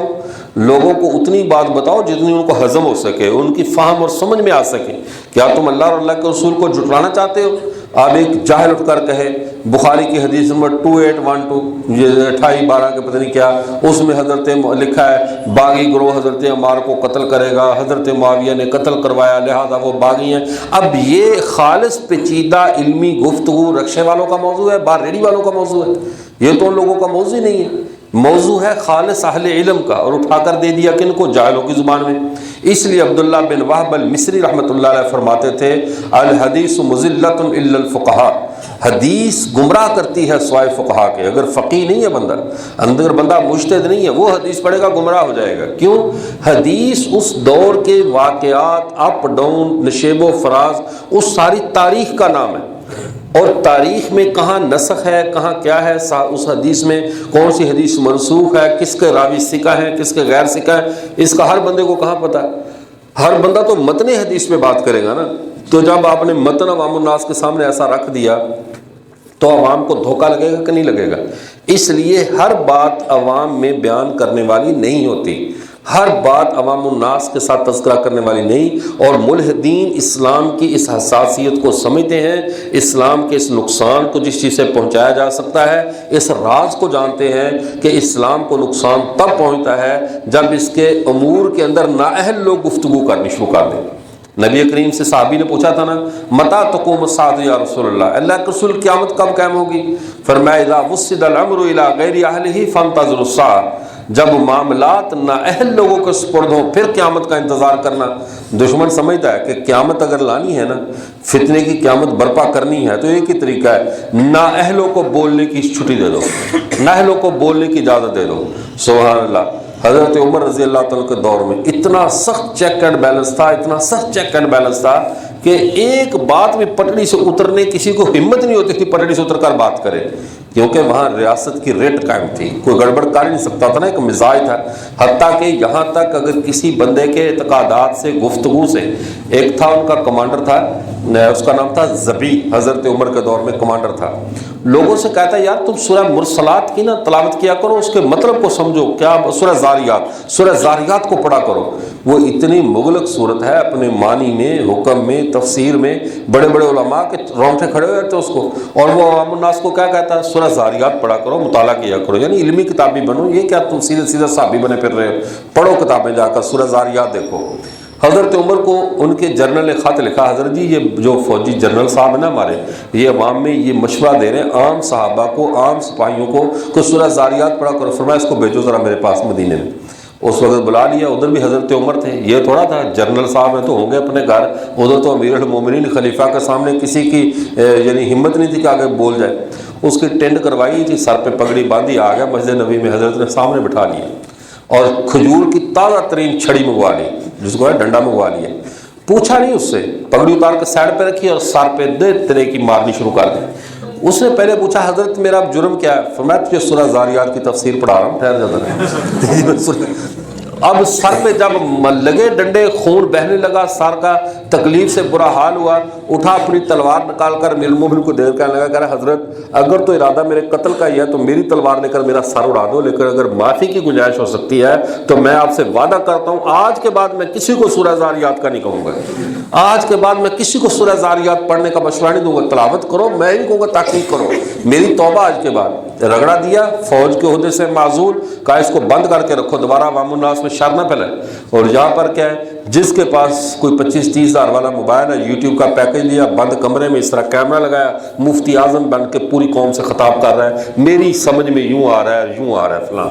[SPEAKER 1] لوگوں کو اتنی بات بتاؤ جتنی ان کو ہضم ہو سکے، ان کی فہم اور سمجھ میں آ سکے۔ کیا تم اللہ اور اللہ کے رسول کو جھٹلانا چاہتے ہو؟ آپ ایک جاہل اٹھ کر کہے بخاری کی حدیث نمبر 2812 یہ 2812 کے پتہ نہیں کیا، اس میں حضرت لکھا ہے باغی گروہ حضرت عمار کو قتل کرے گا، حضرت معاویہ نے قتل کروایا لہذا وہ باغی ہیں۔ اب یہ خالص پیچیدہ علمی گفتگو رکشے والوں کا موضوع ہے، بار ریڑھی والوں کا موضوع ہے، یہ تو ان لوگوں کا موضوع ہی نہیں ہے، موضوع ہے خالص اہل علم کا، اور اٹھا کر دے دیا کن کو؟ جاہلوں کی زبان میں۔ اس لیے عبداللہ بن وہب المصری رحمۃ اللہ علیہ فرماتے تھے الحدیث مضلۃ الا الفقہاء، حدیث گمراہ کرتی ہے سوائے فقہا کے۔ اگر فقیہ نہیں ہے بندہ، اندر بندہ مجتہد نہیں ہے، وہ حدیث پڑھے گا گمراہ ہو جائے گا۔ کیوں؟ حدیث اس دور کے واقعات، اپ ڈاؤن، نشیب و فراز، اس ساری تاریخ کا نام ہے، اور تاریخ میں کہاں نسخ ہے، کہاں کیا ہے، اس حدیث میں کون سی حدیث منسوخ ہے، کس کے راوی ثقہ ہیں، کس کے غیر ثقہ ہیں، اس کا ہر بندے کو کہاں پتہ ہے؟ ہر بندہ تو متن حدیث میں بات کرے گا نا۔ تو جب آپ نے متن عوام الناس کے سامنے ایسا رکھ دیا تو عوام کو دھوکہ لگے گا کہ نہیں لگے گا؟ اس لیے ہر بات عوام میں بیان کرنے والی نہیں ہوتی، ہر بات عوام الناس کے ساتھ تذکرہ کرنے والی نہیں۔ اور ملحدین اسلام کی اس حساسیت کو سمجھتے ہیں، اسلام کے اس نقصان کو جس چیز سے پہنچایا جا سکتا ہے، اس راز کو جانتے ہیں کہ اسلام کو نقصان تب پہنچتا ہے جب اس کے امور کے اندر نااہل لوگ گفتگو کرنی شروع کر دیں۔ نبی کریم سے صحابی نے پوچھا تھا نا متی تقوم الساعۃ یا رسول اللہ، اللہ کے رسول قیامت کب قائم ہوگی؟ فرمایا اذا وسد الامر الى غیر اہلہ فانتظروا الساعۃ، جب معاملات نااہل لوگوں کے سپرد ہوں پھر قیامت کا انتظار کرنا۔ دشمن سمجھتا ہے کہ قیامت اگر لانی ہے نا، فتنے کی قیامت برپا کرنی ہے، تو ایک ہی طریقہ ہے، نااہلوں کو بولنے کی چھٹی دے دو، نااہلوں کو بولنے کی اجازت دے دو۔ سبحان اللہ۔ حضرت عمر رضی اللہ تعالیٰ کے دور میں اتنا سخت چیک اینڈ بیلنس تھا، اتنا سخت چیک اینڈ بیلنس تھا کہ ایک بات بھی پٹڑی سے اترنے کسی کو ہمت نہیں ہوتی تھی پٹڑی سے اتر کر بات کرے، کیونکہ وہاں ریاست کی ریٹ قائم تھی، کوئی گڑبڑ کر ہی نہیں سکتا تھا نا، ایک مزاج تھا۔ حتیٰ کہ یہاں تک اگر کسی بندے کے اعتقادات سے، گفتگو سے، ایک تھا ان کا کمانڈر تھا، اس کا نام تھا زبی، حضرت عمر کے دور میں کمانڈر تھا، لوگوں سے کہتا ہے یار تم سورہ مرسلات کی نا تلاوت کیا کرو، اس کے مطلب کو سمجھو، کیا سورہ زاریات کو پڑھا کرو۔ وہ اتنی مغلق صورت ہے اپنے معنی میں، حکم میں، تفسیر میں، بڑے بڑے علماء کے رونگٹے کھڑے ہوئے تھے اس کو، اور وہ عوام الناس کو کیا کہتا ہے، سورہ زاریات پڑھا کرو، مطالعہ کیا کرو، یعنی علمی کتابی بنو۔ یہ کیا تم سیدھے سیدھے صحابی بنے پھر رہے ہو؟ پڑھو کتابیں جا کر، سورہ زاریات دیکھو۔ حضرت عمر کو ان کے جنرل نے خط لکھا، حضرت جی یہ جو فوجی جنرل صاحب ہیں نا ہمارے، یہ عوام میں یہ مشورہ دے رہے ہیں عام صحابہ کو، عام سپاہیوں کو سورہ زاریات پڑھا کرو، فرمایا اس کو بھیجو ذرا میرے پاس مدینے میں۔ اس وقت بلا لیا، ادھر بھی حضرت عمر تھے، یہ تھوڑا تھا جنرل صاحب ہیں تو ہوں گے اپنے گھر، ادھر تو امیر المومنین خلیفہ کے سامنے کسی کی یعنی ہمت نہیں تھی کہ آگے بول جائے۔ اس کی ٹینڈ کروائی تھی، سر پہ پگڑی باندھی، آ گیا مسجد نبی میں، حضرت نے سامنے بٹھا لیا اور کھجور کی تازہ ترین چھڑی منگوا لی، جس کو ہے ڈنڈا منگوا لیا، پوچھا نہیں اس سے، پگڑی اتار کے سائڈ پہ رکھی اور سر پہ دے طرح کی مارنی شروع کر دی۔ اس نے پہلے پوچھا حضرت میرا جرم کیا ہے؟ فرمایا تجھے سورہ زاریات کی تفسیر پڑھا رہا ہوں، ٹھہر جاتا ہے۔ اب سر پہ جب لگے ڈنڈے، خون بہنے لگا سر کا، تکلیف سے برا حال ہوا، اٹھا اپنی تلوار نکال کر امیر المومنین کو دے کہنے لگا، کہہ رہا حضرت اگر تو ارادہ میرے قتل کا ہی ہے تو میری تلوار لے کر میرا سر اڑا دو، لیکن اگر معافی کی گنجائش ہو سکتی ہے تو میں آپ سے وعدہ کرتا ہوں آج کے بعد میں کسی کو سورہ زاریات کا نہیں کہوں گا، آج کے بعد میں کسی کو سورہ زاریات پڑھنے کا مشورہ نہیں دوں گا، تلاوت کرو، میں نہیں کہوں گا تحقیق کرو، میری توبہ آج کے بعد۔ رگڑا دیا، فوج کے عہدے سے معزول، کہا اس کو بند کر کے رکھو، دوبارہ عوام الناس میں شر نہ پھیلائے۔ اور یہاں پر کیا ہے، جس کے پاس کوئی 25-30 ہزار والا موبائل ہے، یوٹیوب کا پیکج لیا، بند کمرے میں اس طرح کیمرہ لگایا، مفتی اعظم بن کے پوری قوم سے خطاب کر رہا ہے، میری سمجھ میں یوں آ رہا ہے، یوں آ رہا ہے، فلاں۔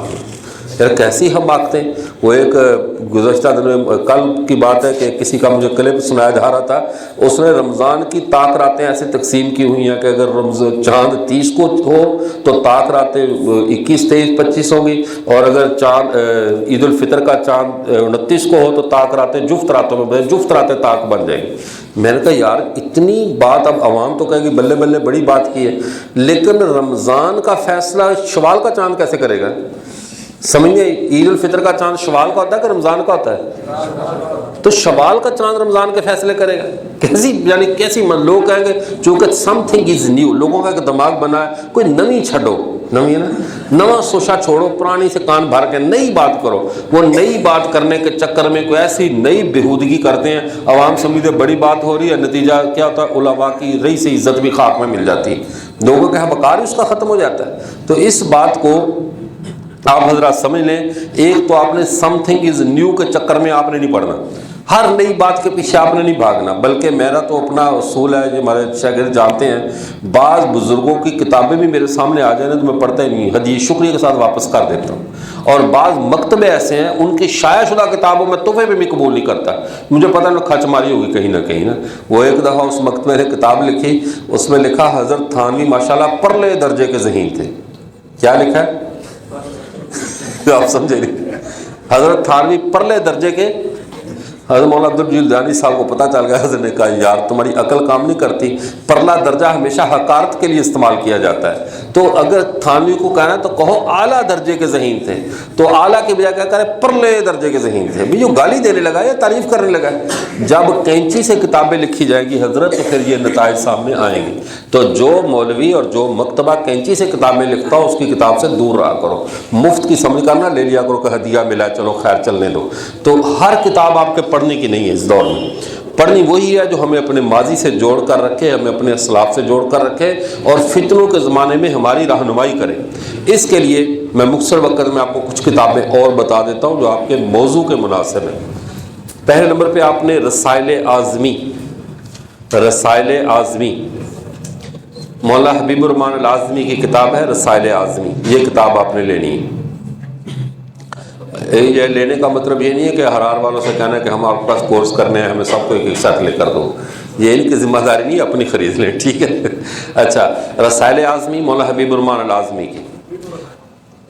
[SPEAKER 1] یار کیسی حماقتیں۔ وہ ایک گزشتہ دن میں کل کی بات ہے کہ کسی کا مجھے کلپ سنایا جا رہا تھا، اس نے رمضان کی طاق راتیں ایسے تقسیم کی ہوئی ہیں کہ اگر چاند 30 کو ہو تو طاق راتیں 21, 23, 25 ہوں گی، اور اگر چاند عید الفطر کا چاند 29 کو ہو تو طاق راتیں جفت راتوں میں جفت راتیں طاق بن جائیں گی۔ میں نے کہا یار اتنی بات، اب عوام تو کہے گی بلے بلے بڑی بات کی ہے، لیکن رمضان کا فیصلہ شوال کا چاند کیسے کرے گا؟ سمجھے، عید الفطر کا چاند شوال کا ہوتا ہے کہ رمضان کا ہوتا ہے؟ تو شوال کا چاند رمضان کے فیصلے کرے گا؟ کیسی یعنی کیسی لوگ کہیں گے چونکہ سم تھنگ از نیو، لوگوں کا ایک دماغ بنا ہے، کوئی نئی چھڈو، نئی ہے نا، نواں سوچا چھوڑو، پرانی سے کان بھر کے نئی بات کرو۔ وہ نئی بات کرنے کے چکر میں کوئی ایسی نئی بےہودگی کرتے ہیں، عوام سمجھتے بڑی بات ہو رہی ہے، نتیجہ کیا ہوتا ہے، علماء کی رئی سے عزت بھی خاک میں مل جاتی ہے، لوگوں کا وقار اس کا ختم ہو جاتا ہے۔ تو اس بات کو آپ حضرات سمجھ لیں، ایک تو آپ نے سم تھنگ از نیو کے چکر میں آپ نے نہیں پڑھنا، ہر نئی بات کے پیچھے آپ نے نہیں بھاگنا، بلکہ میرا تو اپنا اصول ہے، جو ہمارے شاگرد جانتے ہیں، بعض بزرگوں کی کتابیں بھی میرے سامنے آ جائیں تو میں پڑھتا ہی نہیں، حدیث شکریہ کے ساتھ واپس کر دیتا ہوں، اور بعض مکتبے ایسے ہیں ان کی شائع شدہ کتابوں میں تحفے میں بھی قبول نہیں کرتا، مجھے پتہ نہیں کھچ ماری ہوگی کہیں نہ کہیں نا۔ وہ ایک دفعہ اس مکتبے نے کتاب لکھی، اس میں لکھا حضرت تھانوی ماشاءاللہ پرلے درجے کے ذہین تھے۔ کیا لکھا ہے؟ آپ سمجھے نہیں، حضرت تھانوی پرلے درجے کے، حضرت مولانا عبدالجلیل دانی صاحب کو پتہ چل گیا، حضرت نے کہا یار تمہاری عقل کام نہیں کرتی، پرلا درجہ ہمیشہ حقارت کے لیے استعمال کیا جاتا ہے، تو اگر تھانوی کو کہنا تو کہو اعلیٰ درجے کے ذہین تھے، تو اعلیٰ کی بجائے کیا کرے، پرلے درجے کے ذہین تھے، بھی جو گالی دینے لگا یا تعریف کرنے لگا۔ جب کینچی سے کتابیں لکھی جائے گی حضرت تو پھر یہ نتائج سامنے آئیں گے، تو جو مولوی اور جو مکتبہ کینچی سے کتابیں لکھتا ہو اس کی کتاب سے دور رہا کرو، مفت کی سمجھ کرنا لے لیا کرو کہ ہدیہ ملا چلو خیر چلنے دو۔ تو ہر کتاب آپ کے پڑھنے کی نہیں ہے، اس دور میں پڑھنی وہی ہے جو ہمیں اپنے ماضی سے جوڑ کر رکھے، ہمیں اپنے اسلاف سے جوڑ کر رکھے اور فتنوں کے زمانے میں ہماری رہنمائی کرے۔ اس کے لیے میں مختصر وقت میں آپ کو کچھ کتابیں اور بتا دیتا ہوں جو آپ کے موضوع کے مناسب ہیں۔ پہلے نمبر پہ آپ نے رسائل اعظمی، رسائل اعظمی، مولانا حبیب الرحمن الاعظمی کی کتاب ہے رسائل اعظمی، یہ کتاب آپ نے لینی ہے۔ یہ لینے کا مطلب یہ نہیں ہے کہ حرار والوں سے کہنا ہے کہ ہم آپ کے پاس کورس کرنے ہیں، ہمیں سب کو ایک ساتھ لے کر دو، یہ ان کی ذمہ داری نہیں، اپنی خرید لیں، ٹھیک ہے۔ اچھا، رسائل اعظمی مولانا حبیب الرحمن الاعظمی کی۔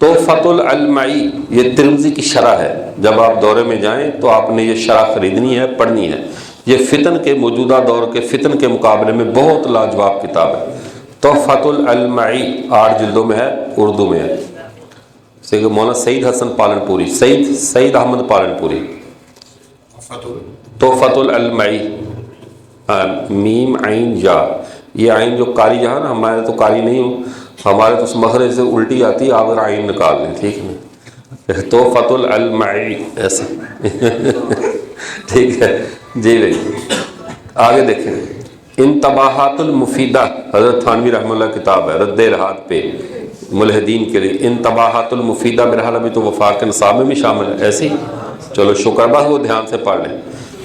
[SPEAKER 1] تحفۃ العلمعی، یہ ترمذی کی شرح ہے، جب آپ دورے میں جائیں تو آپ نے یہ شرح خریدنی ہے، پڑھنی ہے۔ یہ فتن کے موجودہ دور کے فتن کے مقابلے میں بہت لاجواب کتاب ہے۔ تحفۃ العلمعی 8 جلدوں میں ہے، اردو میں ہے، مولانا سعید حسن پالنپوری، سعید احمد پالنپوری۔ تحفۃ العلمعی، میم عین یا، یہ عین جو کاری جہاں نا، ہمارے تو کاری نہیں ہوں، ہمارے تو اس مخرج سے الٹی آتی ہے، آپ اگر عین نکال لیں، ٹھیک ہے، تحفۃ العلمعی ایسا ٹھیک ہے جی بھائی۔ آگے دیکھیں، انتباہات المفیدہ، حضرت تھانوی رحمہ اللہ کتاب ہے رد الحاد پہ ملحدین کے لیے۔ انتباہات المفیدہ میرا حال ابھی تو وفاق نصاب میں بھی شامل ہے، ایسی چلو شکر بس وہ دھیان سے پڑھ لیں۔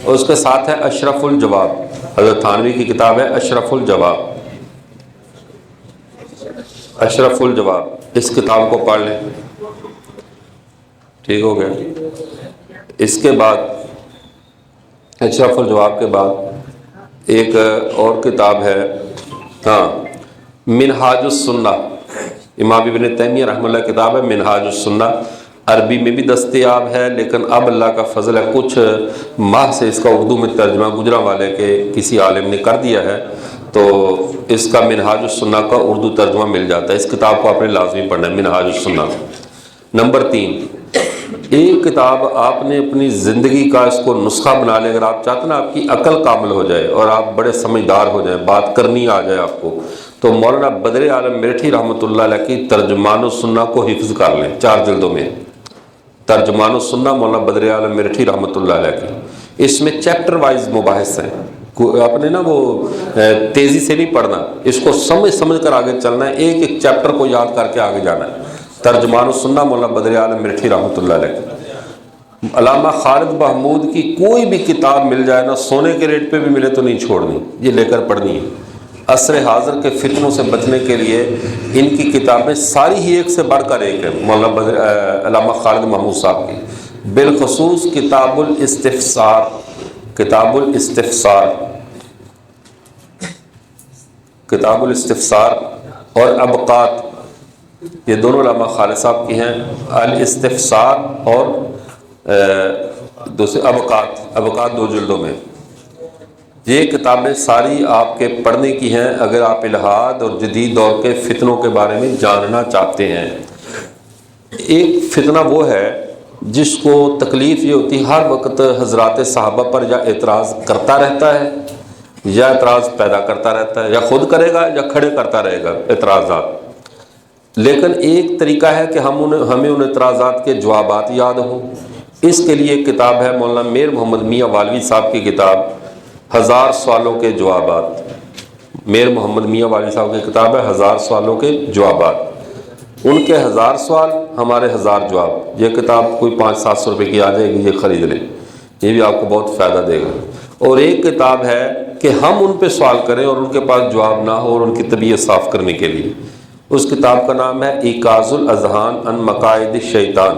[SPEAKER 1] اور اس کے ساتھ ہے اشرف الجواب، حضرت تھانوی کی کتاب ہے اشرف الجواب، اشرف الجواب، اس کتاب کو پڑھ لیں، ٹھیک ہو گیا۔ اس کے بعد اشرف الجواب کے بعد ایک اور کتاب ہے، ہاں، منہاج السنہ، امام ابن تیمیہ رحمہ اللہ کتاب ہے منہاج السنہ، عربی میں بھی دستیاب ہے، لیکن اب اللہ کا فضل ہے کچھ ماہ سے اس کا اردو میں ترجمہ گجرانوالے کے کسی عالم نے کر دیا ہے، تو اس کا منہاج السنہ کا اردو ترجمہ مل جاتا ہے۔ اس کتاب کو آپ نے لازمی پڑھنا ہے، منہاج السنہ۔ نمبر 3، ایک کتاب آپ نے اپنی زندگی کا اس کو نسخہ بنا لے، اگر آپ چاہتے ہیں نا آپ کی عقل کامل ہو جائے اور آپ بڑے سمجھدار ہو جائیں، بات کرنی آ جائے آپ کو، تو مولانا بدر عالم میرٹھی رحمۃ اللہ علیہ کی ترجمان السنہ کو حفظ کر لیں، 4 جلدوں میں، ترجمان السنہ مولانا بدر عالم میرٹھی رحمۃ اللہ علیہ کی۔ اس میں چیپٹر وائز مباحث ہیں، آپ نے نا وہ تیزی سے نہیں پڑھنا، اس کو سمجھ کر آگے چلنا ہے، ایک ایک چیپٹر کو یاد کر کے آگے جانا ہے۔ ترجمان السنہ مولانا بدر عالم میرٹھی رحمۃ اللہ علیہ کی۔ علامہ خالد محمود کی کوئی بھی کتاب مل جائے نا، سونے کے ریٹ پہ بھی ملے تو نہیں چھوڑنی، یہ لے کر پڑھنی ہے۔ عصر حاضر کے فتنوں سے بچنے کے لیے ان کی کتابیں ساری ہی ایک سے بڑھ کر ایک ہے، مولانا علامہ خالد محمود صاحب کی، بالخصوص کتاب الاستفسار، کتاب الاستفسار، کتاب الاستفسار اور ابقات، یہ دونوں علامہ خالد صاحب کی ہیں، الاستفسار اور دوسرے ابقات 2 جلدوں میں۔ یہ کتابیں ساری آپ کے پڑھنے کی ہیں اگر آپ الہاد اور جدید دور کے فتنوں کے بارے میں جاننا چاہتے ہیں۔ ایک فتنہ وہ ہے جس کو تکلیف یہ ہوتی ہے ہر وقت حضرات صحابہ پر یا اعتراض کرتا رہتا ہے یا اعتراض پیدا کرتا رہتا ہے، یا خود کرے گا یا کھڑے کرتا رہے گا اعتراضات، لیکن ایک طریقہ ہے کہ ہمیں ان اعتراضات کے جوابات یاد ہوں۔ اس کے لیے ایک کتاب ہے مولانا میر محمد میاں والوی صاحب کی کتاب 1000 سوالوں کے جوابات، میر محمد میاں والوی صاحب کی کتاب ہے 1000 سوالوں کے جوابات، ان کے 1000 سوال ہمارے 1000 جواب۔ یہ کتاب کوئی 500-700 روپے کی آ جائے گی، یہ خرید لیں، یہ بھی آپ کو بہت فائدہ دے گا۔ اور ایک کتاب ہے کہ ہم ان پہ سوال کریں اور ان کے پاس جواب نہ ہو، اور ان کی طبیعت صاف کرنے کے لیے، اس کتاب کا نام ہے ایقاظ الاذہان عن مقاصد الشیطان،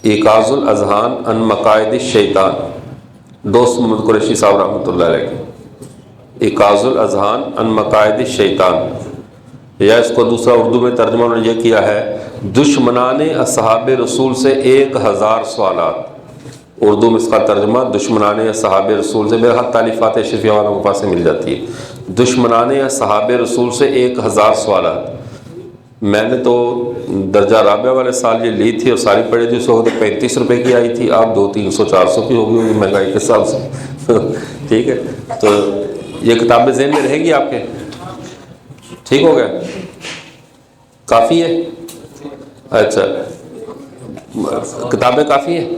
[SPEAKER 1] ایقاظ الاذہان عن مقاصد الشیطان، دوست محمد قریشی صاحب رحمۃ اللہ علیہ کی، ایقاظ الاذہان عن مقاصد الشیطان، یا اس کو دوسرا اردو میں ترجمہ انہوں نے یہ کیا ہے دشمنان اصحاب رسول سے 1000 سوالات، اردو میں اس کا ترجمہ دشمنان اصحاب رسول سے، میرے ہاتھ تالیفات اشرفیہ والوں کے پاس سے مل جاتی ہے، دشمنان اصحاب رسول سے 1000 سوالات۔ میں نے تو درجہ رابعہ والے سال یہ لی تھی اور ساری پڑھی تھی، اس وقت 35 روپے کی آئی تھی، اب 200-300-400 کی ہوگی مہنگائی کے حساب سے ٹھیک ہے، تو یہ کتابیں ذہن میں رہے گی آپ کے، ٹھیک ہو گیا، کافی ہے، اچھا کتابیں کافی ہیں،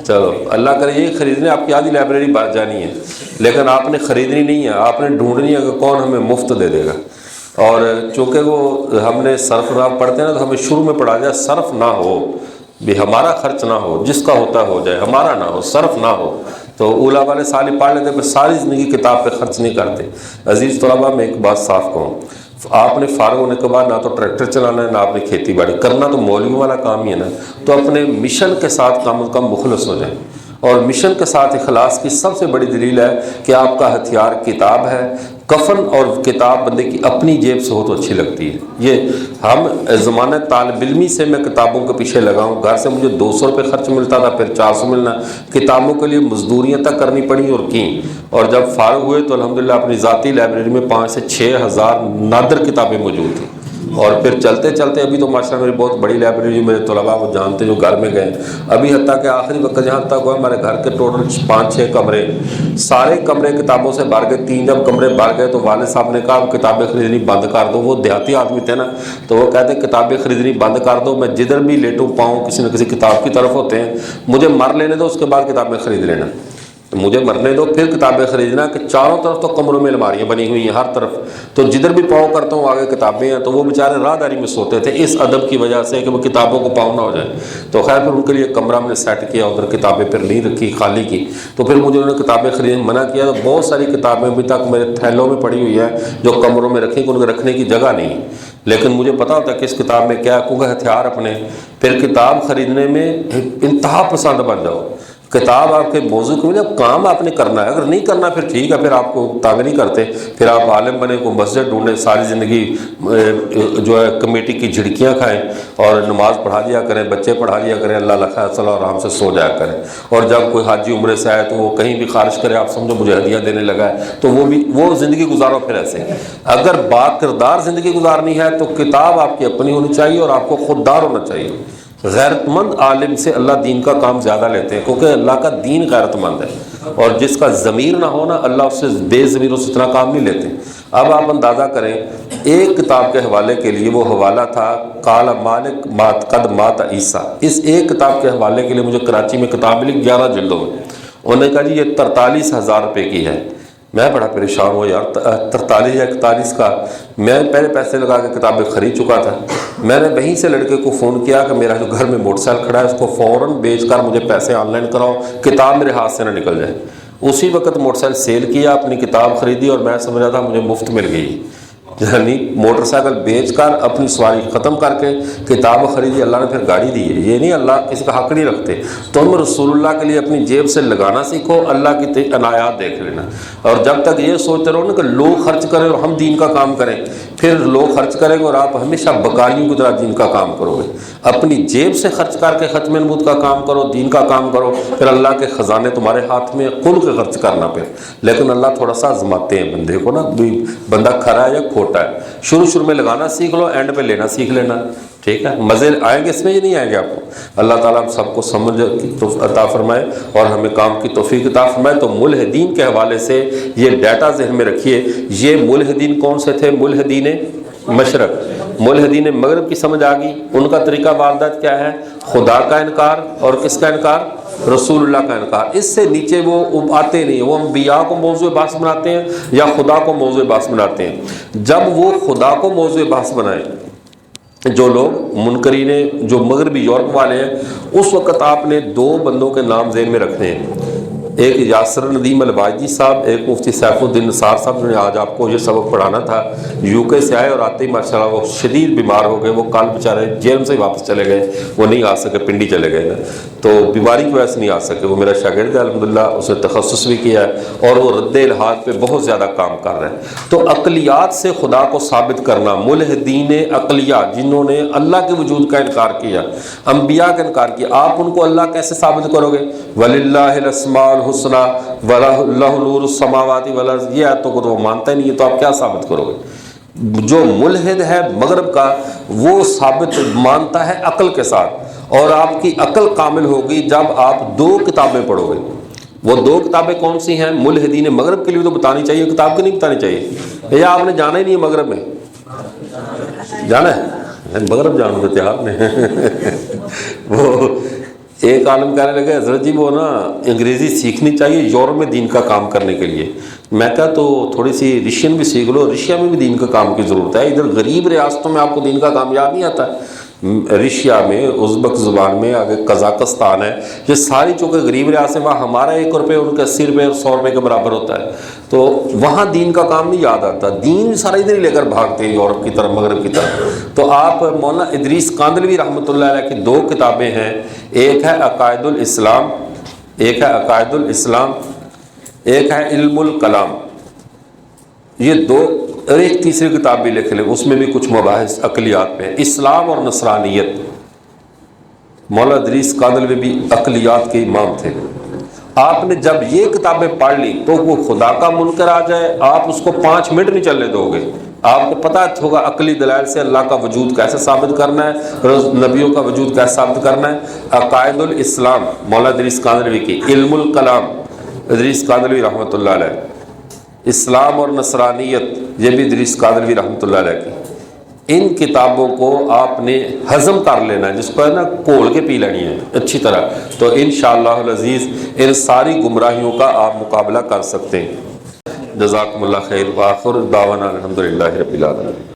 [SPEAKER 1] چلو اللہ کرے یہ خریدنے، آپ کی آدھی لائبریری بات جانی ہے، لیکن آپ نے خریدنی نہیں ہے، آپ نے ڈھونڈنی ہے کہ کون ہمیں مفت دے دے گا۔ اور چونکہ وہ ہم نے صرف نہ پڑھتے ہیں نا، تو ہمیں شروع میں پڑھا جائے صرف نہ ہو، بھی ہمارا خرچ نہ ہو، جس کا ہوتا ہو جائے، ہمارا نہ ہو، صرف نہ ہو، تو اولا والے سال ہی پڑھ لیتے، پھر ساری زندگی کتاب پہ خرچ نہیں کرتے۔ عزیز طلباء، میں ایک بات صاف کہوں، آپ نے فارغ ہونے کے بعد نہ تو ٹریکٹر چلانا ہے، نہ آپ نے کھیتی باڑی کرنا، تو مولوی والا کام ہی ہے نا، تو اپنے مشن کے ساتھ کم از کم مخلص ہو جائیں، اور مشن کے ساتھ اخلاص کی سب سے بڑی دلیل ہے کہ آپ کا ہتھیار کتاب ہے، کفن اور کتاب بندے کی اپنی جیب سے ہو تو اچھی لگتی ہے. یہ ہم زمانہ طالب علمی سے میں کتابوں کے پیچھے لگا ہوں. گھر سے مجھے 200 روپے خرچ ملتا تھا، پھر 400 ملنا، کتابوں کے لیے مزدوریاں تک کرنی پڑی اور کیں. اور جب فارغ ہوئے تو الحمدللہ اپنی ذاتی لائبریری میں 5 سے 6 ہزار نادر کتابیں موجود تھیں. اور پھر چلتے چلتے ابھی تو ماشاءاللہ میری بہت بڑی لائبریری جو میرے طلباء وہ جانتے جو گھر میں گئے ابھی، حتیٰ کہ آخری وقت جہاں تک ہوا ہمارے گھر کے ٹوٹل 5-6 کمرے، سارے کمرے کتابوں سے بھر گئے. 3 جب کمرے بھر گئے تو والد صاحب نے کہا کتابیں خریدنی بند کر دو. وہ دیہاتی آدمی تھے نا، تو وہ کہتے کتابیں خریدنی بند کر دو، میں جدھر بھی لیٹوں پاؤں کسی نہ کسی کتاب کی طرف ہوتے ہیں، مجھے مر لینے دو، اس کے بعد کتابیں خرید لینا. مجھے مرنے دو پھر کتابیں خریدنا. کہ چاروں طرف تو کمروں میں الماریاں بنی ہوئی ہیں ہر طرف، تو جدھر بھی پاؤں کرتا ہوں آگے کتابیں ہیں. تو وہ بیچارے راہداری میں سوتے تھے اس ادب کی وجہ سے کہ وہ کتابوں کو پاؤں نہ ہو جائے. تو خیر پھر ان کے لیے کمرہ ہم نے سیٹ کیا، ادھر کتابیں پھر نہیں رکھی، خالی کی. تو پھر مجھے انہوں نے کتابیں خریدنے منع کیا. تو بہت ساری کتابیں ابھی تک میرے تھیلوں میں پڑی ہوئی ہیں جو کمروں میں رکھی، ان کو رکھنے کی جگہ نہیں. لیکن مجھے پتا ہوتا ہے کہ اس کتاب میں کیا، کیونکہ ہتھیار اپنے. پھر کتاب خریدنے میں انتہا پسند بن جاؤ. کتاب آپ کے موضوع کو جب کام آپ نے کرنا ہے، اگر نہیں کرنا پھر ٹھیک ہے، پھر آپ کو تانگ نہیں کرتے. پھر آپ عالم بنے کو مسجد ڈھونڈیں، ساری زندگی جو ہے کمیٹی کی جھڑکیاں کھائیں اور نماز پڑھا دیا کریں، بچے پڑھا دیا کریں، اللہ خیر صلاح آرام سے سو جایا کریں. اور جب کوئی حاجی عمرے سے آئے تو وہ کہیں بھی خارج کرے، آپ سمجھو مجھے ہدیہ دینے لگا ہے، تو وہ زندگی گزارو. پھر ایسے اگر با کردار زندگی گزارنی ہے تو کتاب آپ کی اپنی ہونی چاہیے اور آپ کو خوددار ہونا چاہیے. غیرت مند عالم سے اللہ دین کا کام زیادہ لیتے ہیں، کیونکہ اللہ کا دین غیرت مند ہے. اور جس کا ضمیر نہ ہونا، اللہ اس سے بے ضمیروں سے اتنا کام نہیں لیتے. اب آپ اندازہ کریں، ایک کتاب کے حوالے کے لیے وہ حوالہ تھا قال مالک مات قد مات عیسیٰ. اس ایک کتاب کے حوالے کے لیے مجھے کراچی میں کتاب ملی 11 جلدوں میں. انہوں نے کہا جی یہ 43,000 روپے کی ہے. میں بڑا پریشان ہوا یار، 43 یا 41 کا. میں پہلے پیسے لگا کے کتابیں خرید چکا تھا. میں نے وہیں سے لڑکے کو فون کیا کہ میرا جو گھر میں موٹر سائیکل کھڑا ہے اس کو فوراً بیچ کر مجھے پیسے آن لائن کراؤ، کتاب میرے ہاتھ سے نہ نکل جائے. اسی وقت موٹر سائیکل سیل کیا، اپنی کتاب خریدی اور میں سمجھ رہا تھا مجھے مفت مل گئی. یعنی موٹر سائیکل بیچ کر اپنی سواری ختم کر کے کتاب خریدی، اللہ نے پھر گاڑی دی ہے. یہ نہیں اللہ کسی کا حق نہیں رکھتے. تم رسول اللہ کے لیے اپنی جیب سے لگانا سیکھو، اللہ کی عنایات دیکھ لینا. اور جب تک یہ سوچتے رہو نا کہ لوگ خرچ کریں اور ہم دین کا کام کریں، پھر لوگ خرچ کریں گے اور آپ ہمیشہ بکاریوں کی طرح دین کا کام کرو گے. اپنی جیب سے خرچ کر کے ختم نبوت کا کام کرو، دین کا کام کرو، پھر اللہ کے خزانے تمہارے ہاتھ میں، کھل کے خرچ کرنا. پھر لیکن اللہ تھوڑا سا آزماتے ہیں بندے کو نا، بندہ کھرا ہے یا کھوٹا ہے. شروع میں لگانا سیکھ لو، اینڈ پہ لینا سیکھ لینا. ٹھیک ہے، مزے آئیں گے اس میں یا نہیں آئیں گے آپ کو؟ اللہ تعالیٰ ہم سب کو سمجھ عطا فرمائے اور ہمیں کام کی توفیق عطا فرمائے. تو ملحدین کے حوالے سے یہ ڈیٹا ذہن میں رکھیے. یہ ملحدین کون سے تھے؟ ملحدین مشرق. ملحدین مغرب کی سمجھ آ گئی. ان کا طریقہ واردات کیا ہے؟ خدا کا انکار اور کس کا انکار؟ رسول اللہ کا انکار. اس سے نیچے وہ آتے نہیں. وہ انبیاء کو موضوع بحث بناتے ہیں یا خدا کو موضوع بحث بناتے ہیں. جب وہ خدا کو موضوع بحث بنائیں جو لوگ منکرین جو مغربی یورپ والے ہیں، اس وقت آپ نے 2 بندوں کے نام ذہن میں رکھنے ہیں. ایک یاسر ندیم الواجدی صاحب، ایک مفتی سیف الدین نثار صاحب، نے آج آپ کو یہ سبق پڑھانا تھا. UK سے آئے اور آتے ہی ماشاءاللہ وہ شدید بیمار ہو گئے. وہ کل بیچارے جیل سے واپس چلے گئے، وہ نہیں آ سکے، پنڈی چلے گئے نا، تو بیماری کی وجہ سے نہیں آ سکے. وہ میرا شاگرد ہے الحمدللہ، اس نے تخصص بھی کیا ہے اور وہ رد الحاد پہ بہت زیادہ کام کر رہے ہیں. تو عقلیات سے خدا کو ثابت کرنا. ملحدین عقلیات جنہوں نے اللہ کے وجود کا انکار کیا، انبیاء کا انکار کیا، آپ ان کو اللہ کیسے ثابت کرو گے؟ وَلِلَّهِ الْأَسْمَاءُ الْحُسْنَى وَلَهُ نُورُ السَّمَاوَاتِ وَالْأَرْضِ. یہ آیتوں کو تو وہ مانتا ہی نہیں ہے، تو آپ کیا ثابت کرو گے؟ جو ملحد ہے مغرب کا، وہ ثابت مانتا ہے عقل کے ساتھ، اور آپ کی عقل کامل ہوگی جب آپ 2 کتابیں پڑھو گے. وہ 2 کتابیں کون سی ہیں؟ ملحدین مغرب کے لیے تو بتانی چاہیے، کتاب کی نہیں بتانی چاہیے. یا آپ نے جانا ہی نہیں ہے مغرب میں؟ جانا ہے مغرب، جانا دیتے آپ نے. وہ ایک عالم کہنے لگے حضرت جی وہ نا انگریزی سیکھنی چاہیے یورپ میں دین کا کام کرنے کے لیے. میں کہا تو تھوڑی سی رشین بھی سیکھ لو، رشیا میں بھی دین کا کام کی ضرورت ہے. ادھر غریب ریاستوں میں آپ کو دین کا کام یاد نہیں آتا ہے. رشیا میں، ازبک زبان میں، آگے قزاقستان ہے، یہ ساری چونکہ غریب ریاستیں، وہاں ہمارا 1 روپے ان کے 80 روپے اور 100 روپے کے برابر ہوتا ہے. تو وہاں دین کا کام نہیں یاد آتا. دین سارا ادھر ہی لے کر بھاگتے ہیں یورپ کی طرف، مغرب کی طرف. تو آپ مولانا ادریس کاندلوی رحمۃ اللہ علیہ کی 2 کتابیں ہیں. ایک ہے عقائد الاسلام، ایک ہے عقائد الاسلام، ایک ہے علم الکلام. یہ دو، اور ایک تیسری کتاب بھی لکھ لیں، اس میں بھی کچھ مباحث عقلیات پہ ہیں، اسلام اور نصرانیت۔ مولا ادریس کاندھلوی بھی عقلیات کے امام تھے۔ آپ نے جب یہ کتابیں پڑھ لی تو وہ خدا کا منکر آ جائے، آپ اس کو 5 منٹ نہیں چلنے دو گے۔ آپ کو پتہ ہوگا عقلی دلائل سے اللہ کا وجود کیسے ثابت کرنا ہے، نبیوں کا وجود کیسے ثابت کرنا ہے۔ عقائد الاسلام مولا ادریس کاندھلوی کی، علم الکلام ادریس کاندھلوی رحمۃ اللہ علیہ، اسلام اور نصرانیت یہ بھی ادریس کاندھلوی رحمۃ اللہ علیہ کی۔ ان کتابوں کو آپ نے ہضم کر لینا ہے، جس کو ہے نا کھول کے پی لینی ہے اچھی طرح، تو انشاءاللہ العزیز ان ساری گمراہیوں کا آپ مقابلہ کر سکتے ہیں۔ جزاکم اللہ خیر، وآخر دعوانا الحمدللہ رب العالمین۔